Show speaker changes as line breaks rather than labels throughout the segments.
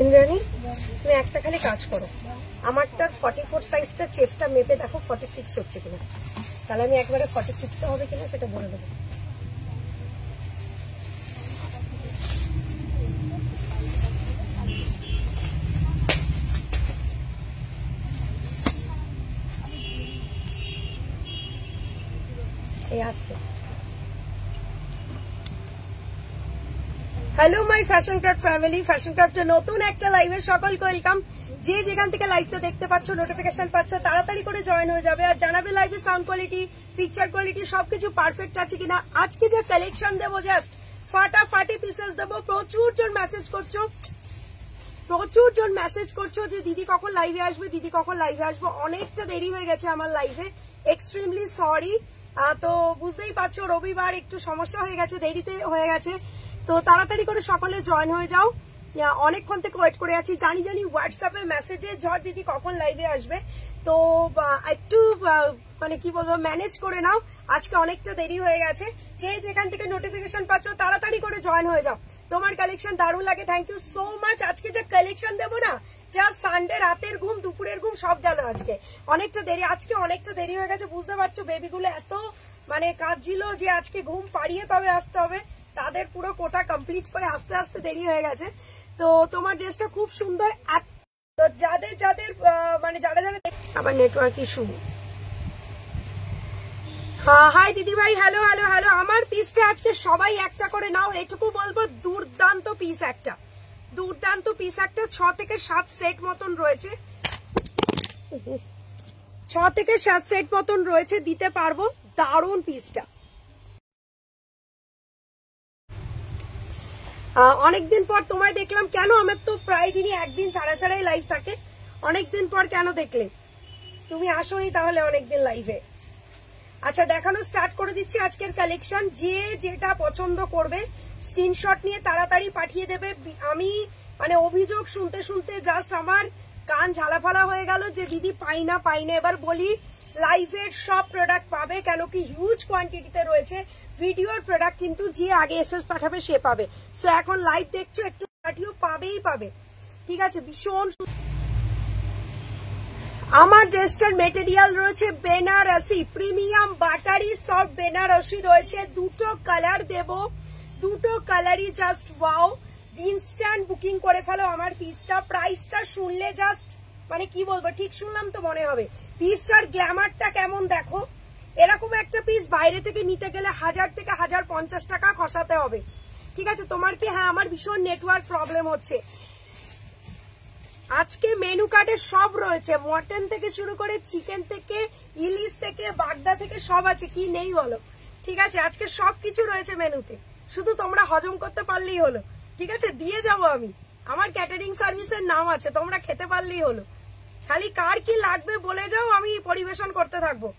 ইন্দ্রাণী তুমি একটা খালি কাজ করো, আমারটার 44 সাইজটা চেস্টটা মেপে দেখো 46 হচ্ছে কিনা, তাহলে আমি একবারে 46 হবে কিনা সেটা বলে দেবো। এই আসতে hello my fashion craft family, fashion ক্রাফটের নতুন একটা লাইভে সকলকে ওয়েলকাম। যে যেখান থেকে লাইভটা দেখতে পাচ্ছ, নোটিফিকেশন পাচ্ছ, তাড়াতাড়ি করে জয়েন হয়ে যাবে আর জানাবে লাইভে সাউন্ড কোয়ালিটি, পিকচার কোয়ালিটি সবকিছু পারফেক্ট আছে কিনা। আজকে যে কালেকশন দেবো জাস্ট ফাটাফাটি পিসেস দেবো। প্রচুর জন মেসেজ করছো যে দিদি কখন লাইভে আসবে, দিদি কখন লাইভে আসবো। অনেকটা দেরি হয়ে গেছে আমার লাইভে, এক্সট্রিমলি সরি। তো বুঝতেই পারছো রবিবার একটু সমস্যা হয়ে গেছে, দেরিতে হয়ে গেছে। তো তাড়াতাড়ি করে সকলে জয়েন হয়ে যাও, অনেকক্ষণ থেকে ওয়েট করে আছি। জানি হোয়াটসঅ্যাপে মেসেজে ঝড় দিদি কখন লাইভে আসবে, তো একটু মানে কি বলবো ম্যানেজ করে নাও, আজকে অনেকটা দেরি হয়ে গেছে। যে যেখান থেকে নোটিফিকেশন পাচ্ছ তাড়াতাড়ি করে জয়েন হয়ে যাও। তোমার কালেকশন দারুণ লাগে, থ্যাংক ইউ সো মাচ। আজকে যে কালেকশন দেবো না, যা সানডে রাতের ঘুম দুপুরের ঘুম সব গেল আজকে। অনেকটা দেরি হয়ে গেছে, বুঝতে পারছো বেবিগুলো এত মানে কাজ ছিল যে আজকে ঘুম পাড়িয়ে তবে আসতে হবে, তাদের পুরো কোটা কমপ্লিট করে আস্তে আস্তে দেরি হয়ে গেছে। তো তোমার ড্রেসটা খুব সুন্দর। তো যাদের মানে যারা আবার নেটওয়ার্ক ইস্যু। হ্যাঁ হাই দিদি ভাই, হ্যালো হ্যালো হ্যালো। আমার পিসটা আজকে সবাই একটা করে নাও, এটুকু বলবো দুর্দান্ত পিস একটা, 6 থেকে 7 সেট মতন রয়েছে, 6 থেকে 7 সেট মতন রয়েছে, দিতে পারবো। দারুণ পিসটা। অনেকদিন পর তোমায় দেখলাম, কেন? আমার তো প্রায় দিনই একদিন ছাড়াই লাইভ থাকে, অনেকদিন পর কেন দেখলে? তুমি আসোনি তাহলে অনেকদিন লাইভে। আচ্ছা দেখানো স্টার্ট করে দিচ্ছি আজকের কালেকশন। যে যেটা পছন্দ করবে স্ক্রিনশট নিয়ে তাড়াতাড়ি পাঠিয়ে দেবে। আমি মানে অভিযোগ শুনতে শুনতে জাস্ট আমার কান ঝালাফালা হয়ে গেল যে দিদি পাই না। এবার বলি লাইভের সব প্রোডাক্ট পাবে, কেন কি হিউজ কোয়ান্টিটিতে রয়েছে। ভিডিওর প্রোডাক্ট কিন্তু যে আগে এসএস পাঠাবে সে পাবে। সো এখন লাইভ দেখছো, একটু পাঠিও, পাবে, ঠিক আছে? ভীষণ আমার ড্রেসটার মেটেরিয়াল রয়েছে Banarasi, premium buttery soft Banarasi রয়েছে। দুটো কালার দেব, দুটো কালারই জাস্ট ওয়াও। ইনস্ট্যান্ট বুকিং করে ফেলো আমার পিসটা। প্রাইসটা শুনলে জাস্ট মানে কি বলবো, ঠিক শুনলাম তো মনে হবে। পিসটার গ্ল্যামারটা কেমন দেখো। এরকম একটা পিস বাইরে থেকে নিতে গেলে 1000 থেকে 1050 টাকা খসাতে হবে, ঠিক আছে? তোমার কি? হ্যাঁ আমার ভীষণ নেটওয়ার্ক প্রবলেম হচ্ছে। আজকে মেনু কার্ডে সব রয়েছে, মটন থেকে শুরু করে চিকেন থেকে ইলিশ থেকে বাগদা থেকে সব আছে, কি নেই বলো? ঠিক আছে, আজকে সবকিছু রয়েছে মেনুতে, শুধু তোমরা হজম করতে পারলেই হলো, ঠিক আছে? দিয়ে যাবো আমি, আমার ক্যাটারিং সার্ভিসের নাম আছে, তোমরা খেতে পারলেই হলো। খালি কার কি লাগবে বলে যাও, আমি পরিবেশন করতে থাকবো।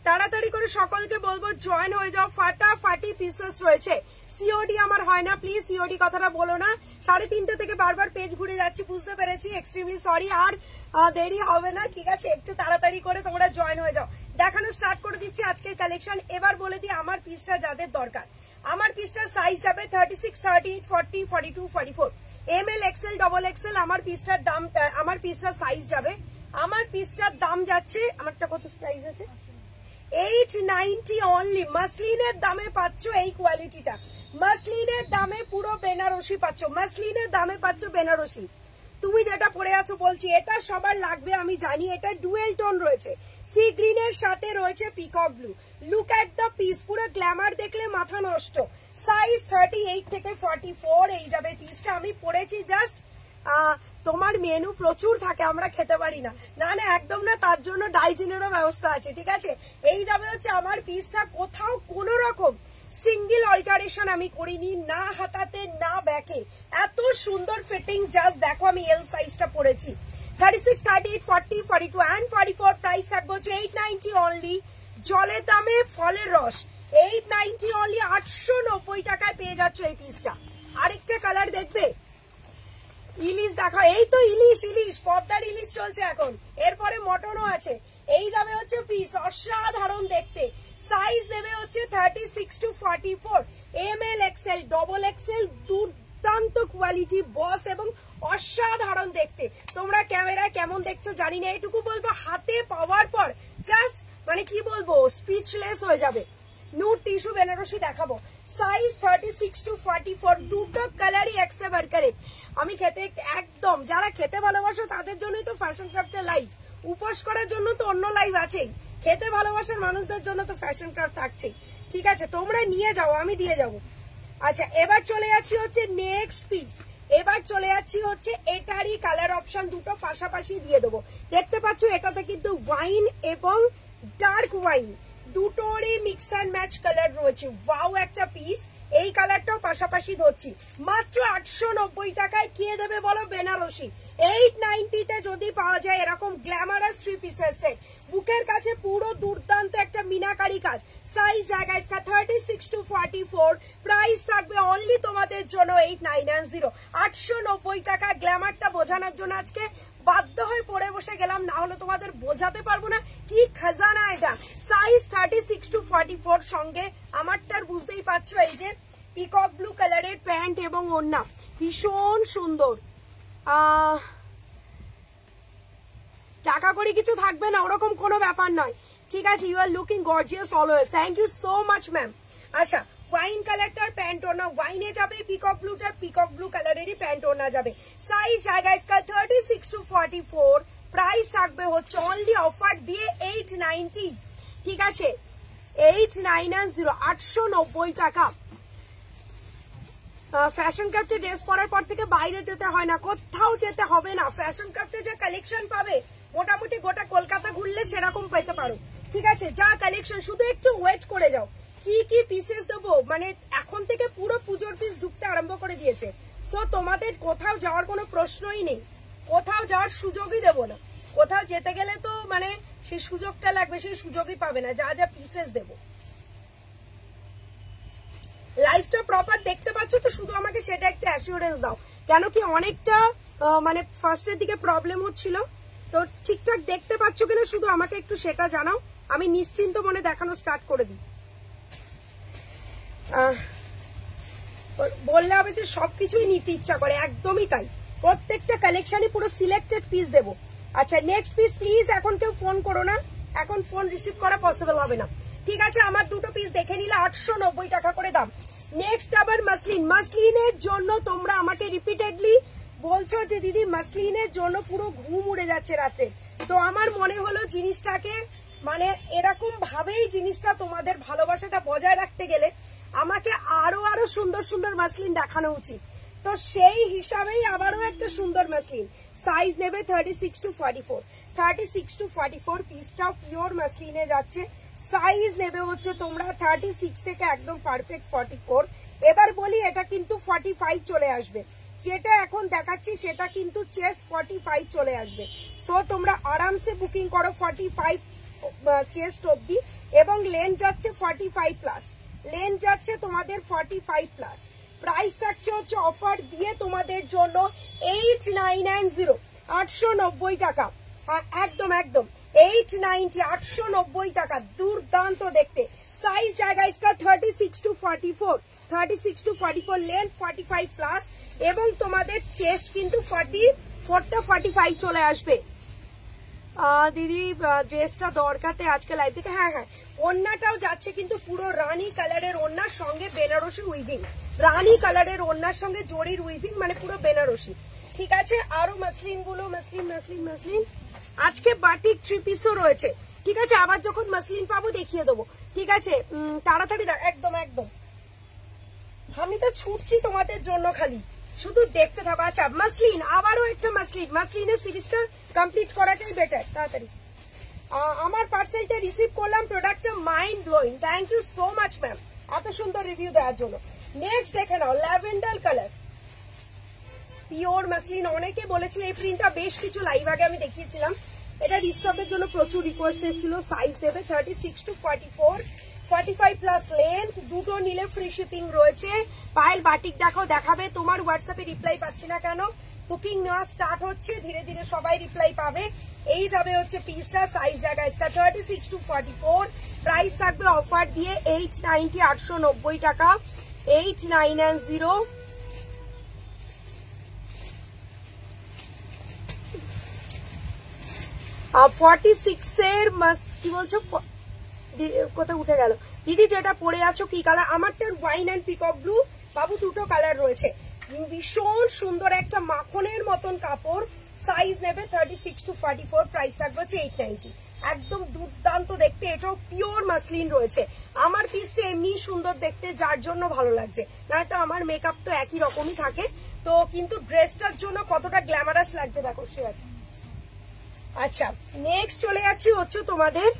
তাড়াতাড়ি করে সকলকে বলবো জয়েন হয়ে যাও, ফাটাফাটি পিসেস রয়েছে। সিওডি আমার হয় না, প্লিজ সিওডি কথাটা বলো না। 3:30 থেকে বারবার পেজ ঘুরে যাচ্ছি, বুঝতে পেরেছি, এক্সট্রিমলি সরি। আর দেরি হবে না, ঠিক আছে? একটু তাড়াতাড়ি করে তোমরা জয়েন হয়ে যাও। দেখানো স্টার্ট করে দিচ্ছি আজকের কালেকশন। এবার বলে দিই আমার পিসটা যাদের দরকার, আমার পিসটার সাইজ যাবে 36, 38, 40, 42, 44, ML, XL, XXL। আমার পিসটার দাম, আমার পিসটার সাইজ যাবে, আমার পিসটার দাম যাচ্ছে, আমারটা কত প্রাইস আছে? 890 অনলি। মাসলিনের দামে পাচ্ছ এই কোয়ালিটিটা, মাসলিনের দামে পুরো বেনারসি পাচ্ছ, মাসলিনের দামে পাচ্ছ বেনারসি। তুমি যেটা পরে আছো বলছি, এটা সবার লাগবে আমি জানি। এটা ডুয়েল টোন রয়েছে, সি গ্রিনের সাথে রয়েছে peacock blue. Look at the piece, পুরো গ্ল্যামার দেখলে মাথা নষ্ট। সাইজ 38 থেকে 44 এই যাবে পিসটা। আমি পরেছি জাস্ট, তোমার মেনু প্রচুর থাকে, আমরা খেতে পারি না, না একদম না, তার জন্য ডাইজিনেরও ব্যবস্থা আছে, ঠিক আছে? এই যাবে হচ্ছে আমার পিসটা। কোথাও কোনো রকম সিঙ্গেল অল্টারেশন আমি করিনি, না হাতাতে না ব্যাকে, এত সুন্দর ফিটিং। জাস্ট দেখো, আমি এল সাইজটা পরেছি। 36, 38, 40, 42 and 44 প্রাইস থাকবে হচ্ছে 890 অনলি। জলের দামে ফলের রস, 890 অনলি। 890 টাকায় পেয়ে যাচ্ছ এই পিসটা। আরেকটা কালার দেখবে, ইলিশ দেখা, এই তো ইলিশ পদ্মার ইলিশ চলছে এখন, এরপরে মটনও আছে। এই দামে হচ্ছে পিস, অসাধারণ দেখতে। সাইজ দেবে হচ্ছে 36 to 44, ML, XL, XXL। দুর্দান্ত কোয়ালিটি, বস এবং অসাধারণ দেখতে। তোমরা ক্যামেরায় কেমন দেখছো জানি না, এটুকু বলবো হাতে পাওয়ার পর জাস্ট মানে কি বলবো স্পিচলেস হয়ে যাবে। নুড টিস্যু বেনারসি দেখাবো, সাইজ 36 to 44, দুটো কালারই একসে বারকারে। আমি খেতে একদম, যারা খেতে ভালোবাসো তাদের জন্যই তো ফ্যাশন ক্রাফটের লাইভ, উপোস করার জন্য তো অন্য লাইভ আছেই, খেতে ভালোবাসার মানুষদের জন্য তো ফ্যাশন ক্রাফট থাকছেই। ঠিক আছে, তোমরা নিয়ে যাও, আমি দিয়ে যাবো। আচ্ছা, এবার চলে যাচ্ছি হচ্ছে নেক্সট পিস। এবার চলে যাচ্ছি হচ্ছে এটারই কালার অপশন দুটো পাশাপাশি দিয়ে দেবো। দেখতে পাচ্ছ এটাতে কিন্তু ওয়াইন এবং ডার্ক ওয়াইন দুটোরই মিক্স অ্যান্ড ম্যাচ কালার রয়েছে। ওয়াও একটা পিস, এই কালারটাও পাশাপাশি ধরছি মাত্র 890 টাকায়। কে দেবে বলো? বেনারসি। 890-তে যদি পাওয়া যায় এরকম গ্ল্যামারাস 3 পিসের সেট, বুকের কাছে পুরো দুর্দান্ত একটা মিনাকারি কাজ। সাইজ জায়গা ইসকা 36 to 44, প্রাইস থাকবে অনলি তোমাদের জন্য 8990। 890 টাকা। গ্ল্যামারটা বোঝানোর জন্য আজকে বাধ্য হয়ে পড়ে বসে গেলাম, না হলে তোমাদের বোঝাতে পারবো না কি খাজানা এটা। সাইজ 36 to 44, সঙ্গে আমারটার বুঝতেই পারছো এই যে পিকক ব্লু কালারের প্যান্ট এবং ওড়না, ভীষণ সুন্দর। টাকা করে কিছু থাকবে না ওরকম কোনো ব্যাপার নয়। ঠিক আছে, you are looking gorgeous always, thank you so much ma'am. আচ্ছা, ওয়াইন কালারটার প্যান্ট ওড়না ওয়াইনে যাবে, পিকক ব্লুটার পিকক ব্লু কালারেরই প্যান্ট ওড়না যাবে। সাইজ জায়গা ইসকা 36 to 44, প্রাইস থাকবে হচ্ছে অনলি অফার দিয়ে 890। ঠিক আছে, 890, 890 টাকা। ফ্যাশন ক্রাফটে ড্রেস পরার পর থেকে বাইরে যেতে হয় না, কোথাও যেতে হবে না। ফ্যাশন ক্রাফটে যে কালেকশন পাবে মোটামুটি গোটা কলকাতা ঘুরলে সেরকম পেতে পারো। ঠিক আছে, যা কালেকশন, শুধু একটু ওয়েট করে যাও কি কি পিসেস দেবো। মানে এখন থেকে পুরো পুজোর পিস ঢুকতে আরম্ভ করে দিয়েছে, সো তোমাদের কোথাও যাওয়ার কোনো প্রশ্নই নেই, কোথাও যাওয়ার সুযোগই দেবো না। কোথাও যেতে গেলে তো মানে সেই সুযোগটা লাগবে, সেই সুযোগই পাবে না যা যা পিসেস দেবো। লাইফটা প্রপার দেখতে পাচ্ছ তো, শুধু আমাকে সেটা একটা অ্যাসিওরেন্স দাও, কেন কি অনেকটা মানে ফার্স্টের দিকে প্রবলেম হচ্ছিল, তো ঠিকঠাক দেখতে পাচ্ছ কিনা শুধু আমাকে একটু সেটা জানাও, আমি নিশ্চিন্ত মনে দেখানো স্টার্ট করে দিই। বললে হবে যে সবকিছুই নিতে ইচ্ছা করে, একদমই তাই, প্রত্যেকটা কালেকশনই পুরো সিলেক্টেড পিস দেবো। আচ্ছা, নেক্সট পিস প্লিজ। এখন কেউ ফোন করো না, এখন ফোন রিসিভ করা পসিবল হবে না। ঠিক আছে, আমার দুটো পিস দেখে নিলে 890 টাকা করে দাম। নেক্সট আবার মাসলিন। মাসলিনের জন্য তোমরা আমাকে রিপিটেডলি বলছো যে দিদি মাসলিনের জন্য পুরো ঘুম উড়ে যাচ্ছে রাতে, তো আমার মনে হলো জিনিসটাকে মানে এরকম ভাবেই জিনিসটা তোমাদের ভালোবাসাটা বজায় রাখতে গেলে আমাকে আরো আরো সুন্দর সুন্দর মাসলিন দেখানো উচিত। তো সেই হিসাবেই আবারও একটা সুন্দর মাসলিন। সাইজ নেবে 36 to 44, 36 to 44 পিসটাও পিওর মাসলিনে যাচ্ছে। সাইজ নেবে হচ্ছে তোমরা 36 থেকে একদম পারফেক্ট 44। এবার বলি এটা কিন্তু 45 চলে আসবে, যেটা এখন দেখাচ্ছি সেটা কিন্তু চেস্ট 45 চলে আসবে। সো তোমরা আরামসে বুকিং করো 45 চেস্ট অবধি, এবং লেন্থ যাচ্ছে 45 প্লাস, লেন্থ যাচ্ছে তোমাদের 45 প্লাস। প্রাইস থাকছে হচ্ছে অফার দিয়ে তোমাদের জন্য 890, 890 টাকা। হ্যাঁ, একদম একদম 890, 890 টাকা। দুর্দান্ত দেখতে। সাইজ জায়গা ইসকা 36 to 44, 36 to 44, লেন্থ 45 প্লাস, এবং তোমাদের চেস্ট কিন্তু 45 চলে আসবে। দিদি ড্রেসটা দরকারতে আজকে লাইভ থেকে। হ্যাঁ হ্যাঁ, ওড়নাটাও যাচ্ছে কিন্তু পুরো রানী কালারের ওড়নার সঙ্গে বেনারসি উইভিং, রানী কালারের ওড়নার সঙ্গে জরির উইভিং, মানে পুরো বেনারসি। ঠিক আছে, আরো মাসলিন গুলো, মাসলিন মাসলিন মাসলিন। আজকে বাটিক 3 পিসও রয়েছে। ঠিক আছে, আবার যখন মাসলিন পাবো দেখিয়ে দেবো। ঠিক আছে, তাড়াতাড়ি একদম একদম, আমি তো ছুটছি তোমাদের জন্য, খালি শুধু দেখতে থাকো। আচ্ছা, মাসলিন, আবারও একটা মাসলিন। মাসলিনের সিরিজটা কমপ্লিট করাটাই বেটার। তাড়াতাড়ি আমার পার্সেলটা রিসিভ করলাম, প্রোডাক্টটা mind blowing, thank you so much ma'am এত সুন্দর রিভিউ দেওয়ার জন্য। নেক্সট দেখে নাও, ল্যাভেন্ডার কালার, পিওর মাসলিন। অনেকে বলেছিল এই প্রিন্টটা, বেশ কিছু লাইভ আগে আমি দেখিয়েছিলাম। এটা রিস্টকের জন্য প্রচুর রিকোয়েস্ট এসেছিল। সাইজ দেবে 36 to 44, 45 প্লাস লেন্থ, দুটো নিলে ফ্রি শিপিং রয়েছে। পায়েল বাটিক দেখো, দেখাবে। তোমার হোয়াটসঅ্যাপে রিপ্লাই পাচ্ছি না কেন? বুকিং নেওয়া স্টার্ট হচ্ছে, ধীরে ধীরে সবাই রিপ্লাই পাবে। এই যাবে হচ্ছে পিসটা। সাইজ জায়গা ইসকা 36 to 44, প্রাইস থাকবে অফার দিয়ে 890, 890 টাকা, 890। 46 এর কি বলছো, কোথায় উঠে গেল দিদি? যেটা পরে আছো কি কালার? আমারটার ওয়াইন অ্যান্ড পিকক ব্লু বাবু, দুটো কালার রয়েছে। ভীষণ সুন্দর একটা মাখনের মতন কাপড়, সাইজ নেবে 36 to 44, প্রাইস থাকবে হচ্ছে 890। একদম দুর্দান্ত দেখতে, এটাও পিওর মাসলিন রয়েছে। আমার পিসটা এমনি সুন্দর দেখতে, যার জন্য ভালো লাগছে, নয়তো আমার মেকআপ তো একই রকমই থাকে তো, কিন্তু ড্রেসটার জন্য কতটা গ্ল্যামারাস লাগছে দেখো শেয়ার। আচ্ছা নেক্সট চলে যাচ্ছি হচ্ছে তোমাদের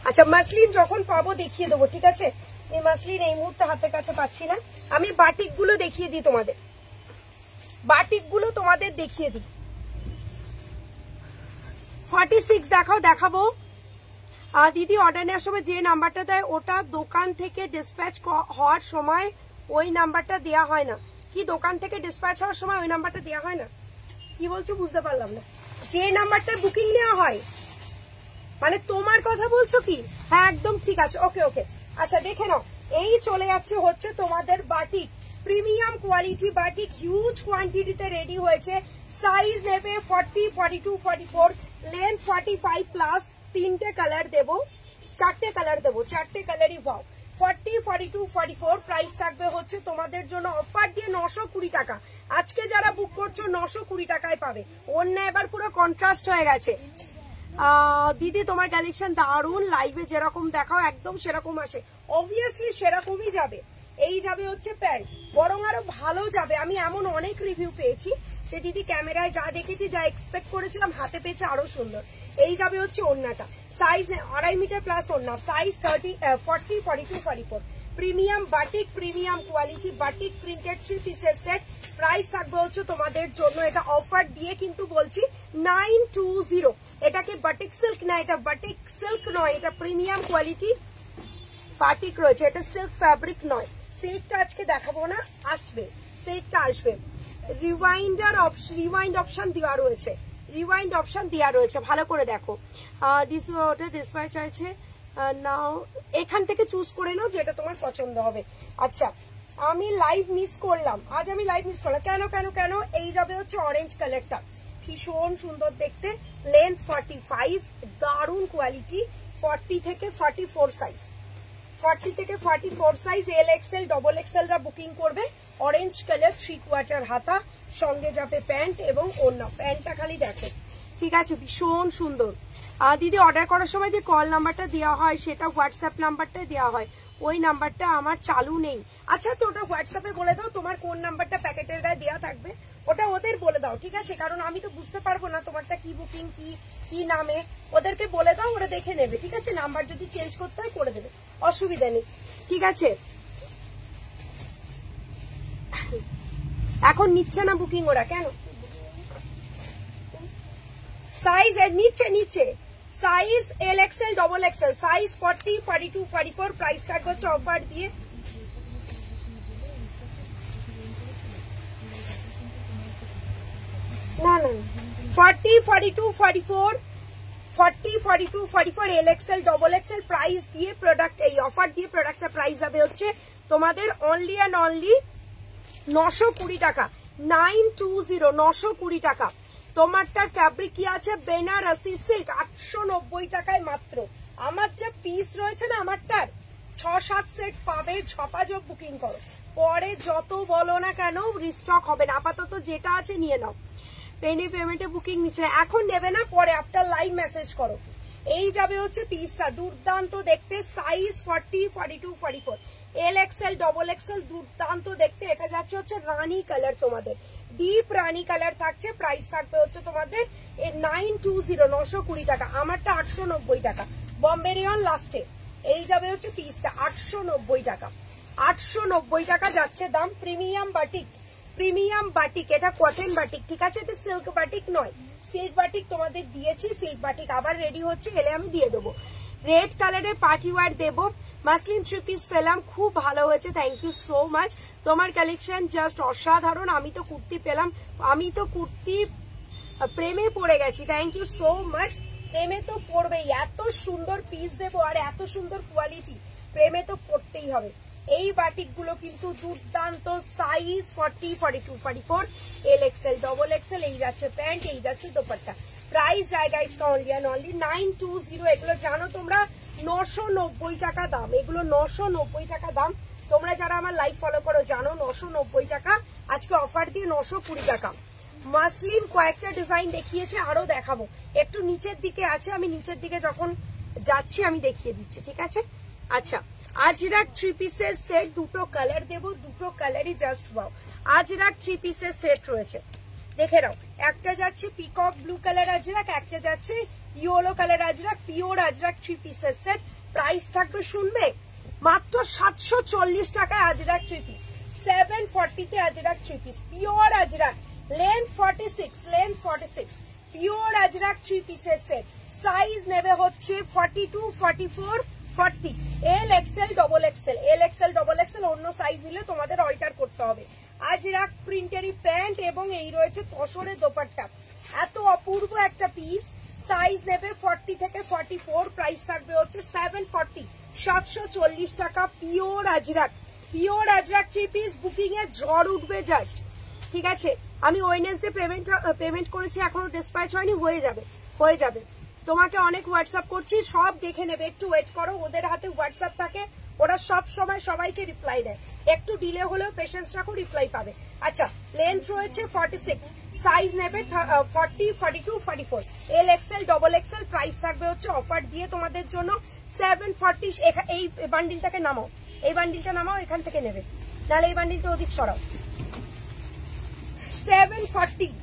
আচ্ছা মাসলিন যখন পাবো দেখিয়ে দেবো, ঠিক আছে? এই মাসলিন এই মুহূর্তে হাতের কাছে পাচ্ছি না, আমি বাটিক গুলো দেখিয়ে দিই তোমাদের, বাটিক গুলো তোমাদের দেখিয়ে দিই। 46 দেখাবো। দিদি অর্ডার নেওয়ার সময় যে নাম্বারটা দেয় ওটা দোকান থেকে ডিসপ্যাচ হওয়ার সময় ওই নাম্বারটা দেওয়া হয় না কি? দোকান থেকে ডিসপ্যাচ হওয়ার সময় ওই নাম্বারটা দেওয়া হয় না? কি বলছো বুঝতে পারলাম না। যে নাম্বারটা বুকিং নেওয়া হয় মানে তোমার কথা বলছো কি? হ্যাঁ একদম ঠিক আছে, ওকে ওকে। আচ্ছা দেখে নাও, এই চলে যাচ্ছে হচ্ছে তোমাদের batik, premium quality batik, huge কোয়ান্টিটিতে রেডি হয়েছে। সাইজ নেবে 40, 42, 44, লেন্থ 45 প্লাস। তিনটে কালার দেবো, চারটে কালার দেবো, চারটে কালারই পাও। 40, 42, 44, প্রাইস থাকবে হচ্ছে তোমাদের জন্য অফার দিয়ে 920 টাকা। আজকে যারা বুক করছো 920 টাকায় পাবে। অন্য এবার পুরো কন্ট্রাস্ট হয়ে গেছে। দিদি তোমার কালেকশন দারুন, লাইভে যেরকম দেখাও একদম সেরকম আসে, অবভিয়াসলি সেরকমই যাবে। এই যাবে হচ্ছে প্যান্ট, বরং আরো ভালো যাবে। আমি এমন অনেক রিভিউ পেয়েছি যে দিদি ক্যামেরায় যা দেখেছি, যা এক্সপেক্ট করেছিলাম, হাতে পেয়েছে আরো সুন্দর। এই যাবে হচ্ছে ওড়নাটা, সাইজ 2.5 মিটার প্লাস ওড়না, size 40, 42, 44। Premium batik, premium quality batik printed 3 পিসের সেট। প্রাইস থাকবে হচ্ছে তোমাদের জন্য, এটা অফার দিয়ে কিন্তু বলছি 920। এটাকে বাটিক সিল্ক না, এটা বাটিক সিল্ক নয়, এটা প্রিমিয়াম কোয়ালিটি বাটিক রয়েছে, এটা সিল্ক ফ্যাব্রিক নয়। সিল্কটা আজকে দেখাবো না, আসবে সিল্কটা আসবে। রিওয়াইন্ড অপশন দেওয়া রয়েছে, রিওয়াইন্ড অপশন দেওয়া রয়েছে, ভালো করে দেখো। ডিসপ্যাচ আছে নাও, এখান থেকে চুজ করে নাও যেটা তোমার পছন্দ হবে। আচ্ছা আমি লাইভ মিস করলাম, আজ আমি লাইভ মিস করলাম কেন কেন কেন? এই যাবে হচ্ছে অরেঞ্জ কালারটা, ভীষণ সুন্দর দেখতে, লেন্থ 45, দারুন কোয়ালিটি, 40 থেকে 44 সাইজ, 40 থেকে 44 সাইজ, এল এক্সেল ডবল এক্সেলরা বুকিং করবে। অরেঞ্জ কালার 3/4 হাতা, সঙ্গে যাবে প্যান্ট এবং ওড়না। প্যান্টটা খালি দেখো, ঠিক আছে, ভীষণ সুন্দর। দিদি অর্ডার করার সময় যে কল নাম্বারটা দেওয়া হয় সেটা হোয়াটসঅ্যাপ নাম্বারটা দেওয়া হয়, ওই নাম্বারটা আমার চালু নেই। আচ্ছা আচ্ছা, ওটা হোয়াটসঅ্যাপে বলে দাও, তোমার কোন নাম্বারটা প্যাকেটের গায়ে দেওয়া থাকবে ওটা ওদের বলে দাও, ঠিক আছে? কারণ আমি তো বুঝতে পারবো না তোমারটা কি বুকিং, কি নামে, ওদেরকে বলে দাও, ওরা দেখে নেবে, ঠিক আছে? নাম্বার যদি চেঞ্জ করতে হয় করে দেবে, অসুবিধা নেই, ঠিক আছে? এখন নিচ্ছে না বুকিং ওরা, কেন? সাইজ নিচ্ছে size L XL double Excel, size 40, 42, 44, price থাকবে হচ্ছে অফার দিয়ে না 40, 42, 44, 40, 42, 44, এল এক্সেল ডবল এক্সেল, প্রাইস দিয়ে প্রোডাক্ট, এই অফার দিয়ে প্রোডাক্টটা প্রাইস যাবে হচ্ছে তোমাদের অনলি অ্যান্ড অনলি 920 টাকা, 920, 920 টাকা। তোমারটার ফ্যাব্রিক কি আছে? বেনারসি সিল্ক, 890 টাকায় মাত্র। আমার যা পিস রয়েছে না, আমারটার 6-7 সেট পাবে, ঝপাঝপ বুকিং করো, পরে যত বলো না কেন রিস্টক হবে না। আপাতত যেটা আছে নিয়ে নাও, পেমেন্টে বুকিং নিচ্ছে না, এখন নেবে না, পরে আফটার লাইভ মেসেজ করো। এই যাবে হচ্ছে পিসটা, দুর্দান্ত দেখতে, সাইজ 40, 42, 44, এল এক্সেল ডবল এক্সেল, দুর্দান্ত দেখতে। এটা যাচ্ছে হচ্ছে রানী কালার, তোমাদের ডিপ রানী কালার থাকছে, প্রাইস থাকবে হচ্ছে তোমাদের 920, 920 টাকা। আমারটা 890 টাকা, বম্বে রেয়ন লাস্টে। এই যাবে হচ্ছে পিসটা 890 টাকা, 890 টাকা যাচ্ছে দাম। প্রিমিয়াম বাটিক, প্রিমিয়াম বাটিক, এটা কটন বাটিক, ঠিক আছে? এটা সিল্ক বাটিক নয়, সিল্ক বাটিক তোমাদের দিয়েছি, সিল্ক বাটিক আবার রেডি হচ্ছে, এলে আমি দিয়ে দেবো। রেড কালারের পার্টি ওয়ার দেবো, মাসলিন 3 পিস পেলাম, খুব ভালো হয়েছে, থ্যাংক ইউ সো মাচ। তোমার কালেকশন জাস্ট অসাধারণ। আমি তো কুর্তি পেলাম, আমি তো কুর্তি প্রেমে পড়ে গেছি, থ্যাংক ইউ সো মাচ। প্রেমে তো পড়বেই, এত সুন্দর পিস দেবো আর এত সুন্দর কোয়ালিটি, প্রেমে তো পড়তেই হবে। এই বাটিক গুলো কিন্তু দুর্দান্ত, সাইজ 40, 42, 44, LXL, ডবল XL। এই যাচ্ছে প্যান্ট, এই যাচ্ছে দোপাট্টা। প্রাইস জায়গা ইসকা অনলি এন্ড অনলি 920। এগুলো জানো তোমরা 990 টাকা দাম, এগুলো 990 টাকা দাম। তোমরা যারা আমার লাইভ ফলো করো জানো 990 টাকা, আজকে অফার দিয়ে 920 টাকা। মাসলিন কয়েকটা ডিজাইন দেখিয়েছে, আরো দেখাবো। একটু নিচের দিকে আছে, আমি নিচের দিকে যখন যাচ্ছি আমি দেখিয়ে দিচ্ছি, ঠিক আছে? আচ্ছা, আজরাক 3 পিসের সেট, দুটো কালার দেবো, দুটো কালারই জাস্ট ওয়াও। আজরাক 3 পিসের সেট রয়েছে, দেখে নাও। একটা যাচ্ছে পিকক ব্লু কালার আজরাক, একটা যাচ্ছে yellow colour Ajrak, pure ajrakh 3 পিসের সেট। প্রাইস থাকবে শুনবে মাত্র 740 টাকায় আজরাক 3 পিস, 740 তে Ajrak 3 piece, pure Ajrak, length 46, length 46, pure ajrakh 3 পিসের সেট। সাইজ নেবে হচ্ছে 42, 44, 40, LXL, double XL, LXL, double XL। অন্য সাইজ নিলে তোমাদের অল্টার করতে হবে। আজরাক প্রিন্টেরই প্যান্ট এবং এই রয়েছে তসরের দোপাট্টা। এত অপূর্ব একটা পিস। সাইজ নেবে 40 থেকে 44, প্রাইস থাকবে হচ্ছে 740, 740 টাকা। Pure ajrakh, pure ajrakh 3 piece. Booking এ ঝড় উঠবে জাস্ট, ঠিক আছে? আমি ওয়েডনেসডে পেমেন্ট করেছি, এখনো ডিসপ্যাচ হয়নি, হয়ে যাবে, হয়ে যাবে। তোমাকে অনেক হোয়াটসঅ্যাপ করছি, সব দেখে নেবে, একটু ওয়েট করো। ওদের হাতে হোয়াটসঅ্যাপ থাকে, ওরা সব সময় সবাইকে রিপ্লাই দেয়, একটু ডিলে হলেও পেশেন্স রাখো, রিপ্লাই পাবে। আচ্ছা, লেন্থ রয়েছে 46, সাইজ নেবে 40, 42, 44, LXL, ডবল XL। প্রাইস থাকবে হচ্ছে অফার দিয়ে তোমাদের জন্য 740। এই বান্ডিলটাকে নামাও, এই বান্ডিলটা নামাও, এখান থেকে নেবে, নাহলে এই বান্ডিলটা ওদিক সরাও। 740।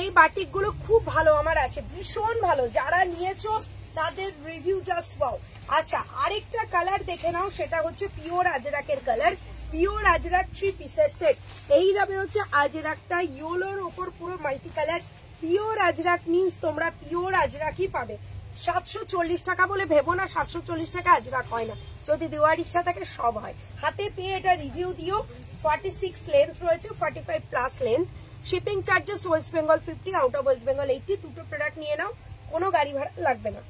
এই বাটিক গুলো খুব ভালো আমার আছে, ভীষণ ভালো। যারা নিয়েছো তাদের রিভিউ জাস্ট ওয়াও। আচ্ছা, আরেকটা কালার দেখে নাও, সেটা হচ্ছে পিওর আজরাকের কালার, পিওর আজরাক 3 পিসের সেট। এই যাবে হচ্ছে আজরাকটা ইয়েলোর ওপর পুরো multi colour. Pure Ajrak means তোমরা পিওর আজরাকই পাবে। 740 টাকা বলে ভেবো না 740 টাকা আজরাক হয় না, যদি দেওয়ার ইচ্ছা থাকে সব হয়। হাতে পেয়ে এটা রিভিউ দিও। 46 লেন্থ রয়েছে, 45 plus length. Shipping charges West Bengal 50, out of West Bengal 80। দুটো প্রোডাক্ট নিয়ে নাও, কোনো গাড়ি ভাড়া লাগবে না।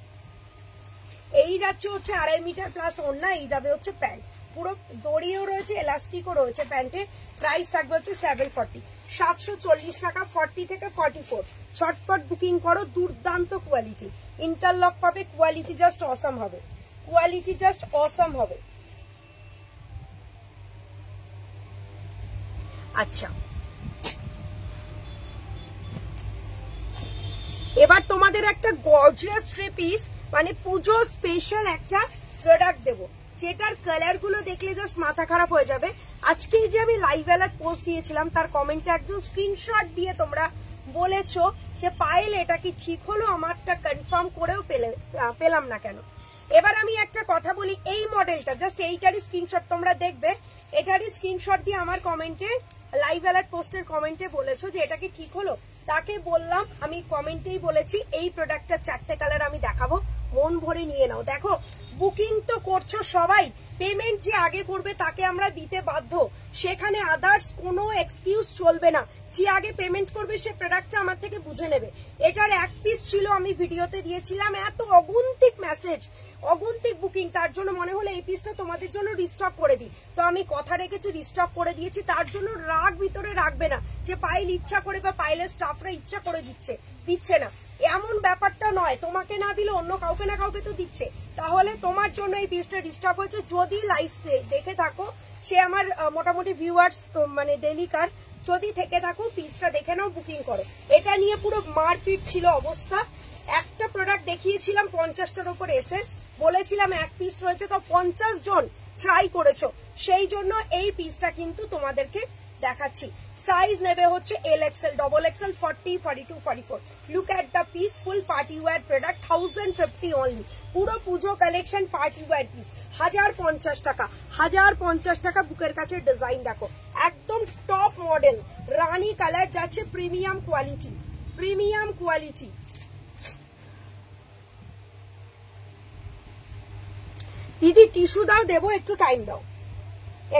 এই যাচ্ছে হচ্ছে 2.5 মিটার প্লাস ওড়না, এই যাবে হচ্ছে প্যান্ট, পুরো দড়িও রয়েছে, এলাস্টিকও রয়েছে প্যান্টে। প্রাইস থাকবে হচ্ছে 740, 740 টাকা। 40 থেকে 44, ছটপট বুকিং করো। দুর্দান্ত কোয়ালিটি, ইন্টারলক পাবে, কোয়ালিটি জাস্ট অসাম হবে, কোয়ালিটি জাস্ট অসাম হবে। আচ্ছা, এবার তোমাদের একটা গর্জিয়াস 3 পিস, মানে পুজো স্পেশাল একটা প্রোডাক্ট দেবো, যেটার কালার গুলো দেখলে জাস্ট মাথা খারাপ হয়ে যাবে। আজকে যে আমি লাইভ অ্যালার্ট পোস্ট দিয়েছিলাম, তার কমেন্টে একদম স্ক্রিনশট দিয়ে তোমরা বলেছো যে পায়েল এটা কি ঠিক হলো, আমারটা কনফার্ম করেও পেলাম না কেন। এবার আমি একটা কথা বলি, এই মডেলটা জাস্ট এইটারই স্ক্রিনশট তোমরা দেখবে, এটারই স্ক্রিনশট দিয়ে আমার কমেন্টে, লাইভ অ্যালার্ট পোস্টের কমেন্টে বলেছো যে এটা কি ঠিক হলো। তাকে বললাম, আমি কমেন্টেই বলেছি এই প্রোডাক্টটার 4টে কালার আমি দেখাবো, মন ভরে নিয়ে নাও। দেখো, বুকিং তো করছো সবাই, পেমেন্ট যে আগে করবে তাকে আমরা দিতে বাধ্য, সেখানে আদার্স কোনো এক্সকিউজ চলবে না। যে আগে পেমেন্ট করবে সে প্রোডাক্টটা আমার থেকে বুঝে নেবে। এটার 1 পিস ছিল, আমি ভিডিওতে দিয়েছিলাম, এত অগুন্তিক মেসেজ, অগুন্তিক বুকিং, তার জন্য মনে হলো এই পিসটা তোমাদের জন্য রিস্টক করে দিই। তো আমি কথা রেখেছি, রিস্টক করে দিয়েছি। তার জন্য রাগ ভিতরে রাখবে না যে পাইল ইচ্ছা করে বা পাইলের স্টাফরা ইচ্ছা করে দিচ্ছে না, এমন ব্যাপারটা নয়। তোমাকে না দিলে অন্য কাউকে না কাউকে তো দিচ্ছে, তাহলে তোমার জন্য এই পিসটা ডিস্টার্ব হয়েছে। যদি লাইভ দেখে থাকো, সে আমার মোটামুটি ভিউয়ার্স, মানে ডেলিকার, যদি থেকে থাকো পিসটা দেখে নাও, বুকিং করো। এটা নিয়ে পুরো মারপিট ছিল অবস্থা। একটা প্রোডাক্ট দেখিয়েছিলাম 50টার উপর এসএস, বলেছিলাম 1 পিস রয়েছে, তো 50 জন ট্রাই করেছো, সেই জন্য এই পিসটা কিন্তু তোমাদেরকে দেখাচ্ছি। সাইজ নেবে হচ্ছে LXL, double XL, 40, 42, 44। Look at the piece, full party wear product, 1050 only. পুরো পুজো কালেকশন পার্টি ওয়্যার পিস, 1050 টাকা, 1050 টাকা। বুকের কাছে ডিজাইন দেখো, একদম টপ মডেল, রানী কালার যাচ্ছে, প্রিমিয়াম কোয়ালিটি, প্রিমিয়াম কোয়ালিটি। দিদি টিস্যু দাও, দেবো, একটু টাইম দাও,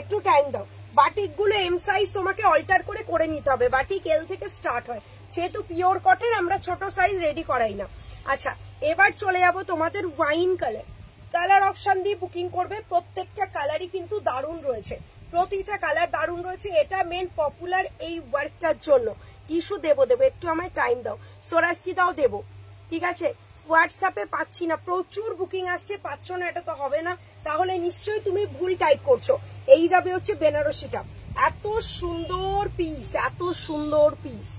একটু টাইম দাও। বাটিক গুলো এম সাইজ তোমাকে অল্টার করে নিতে হবে, বাটিক এল থেকে স্টার্ট হয়, যেহেতু পিওর কটন আমরা ছোট সাইজ রেডি করাই না। আচ্ছা, এবার চলে যাবো তোমাদের ওয়াইন কালার, কালার অপশন দিয়ে বুকিং করবে। প্রত্যেকটা কালারই কিন্তু দারুণ রয়েছে, প্রতিটা কালার দারুণ রয়েছে। এটা মেন পপুলার এই ওয়ার্কটার জন্য। টিস্যু দেবো একটু আমায় টাইম দাও, সোরাস্কি দাও দেবো, ঠিক আছে। হোয়াটসঅ্যাপে পাচ্ছি না, প্রচুর বুকিং আসছে, পাচ্ছ না এটা তো হবে না, তাহলে নিশ্চয়ই তুমি ভুল টাইপ করছো। এই যাবে হচ্ছে বেনারসিটা, এত সুন্দর পিস, এত সুন্দর পিস।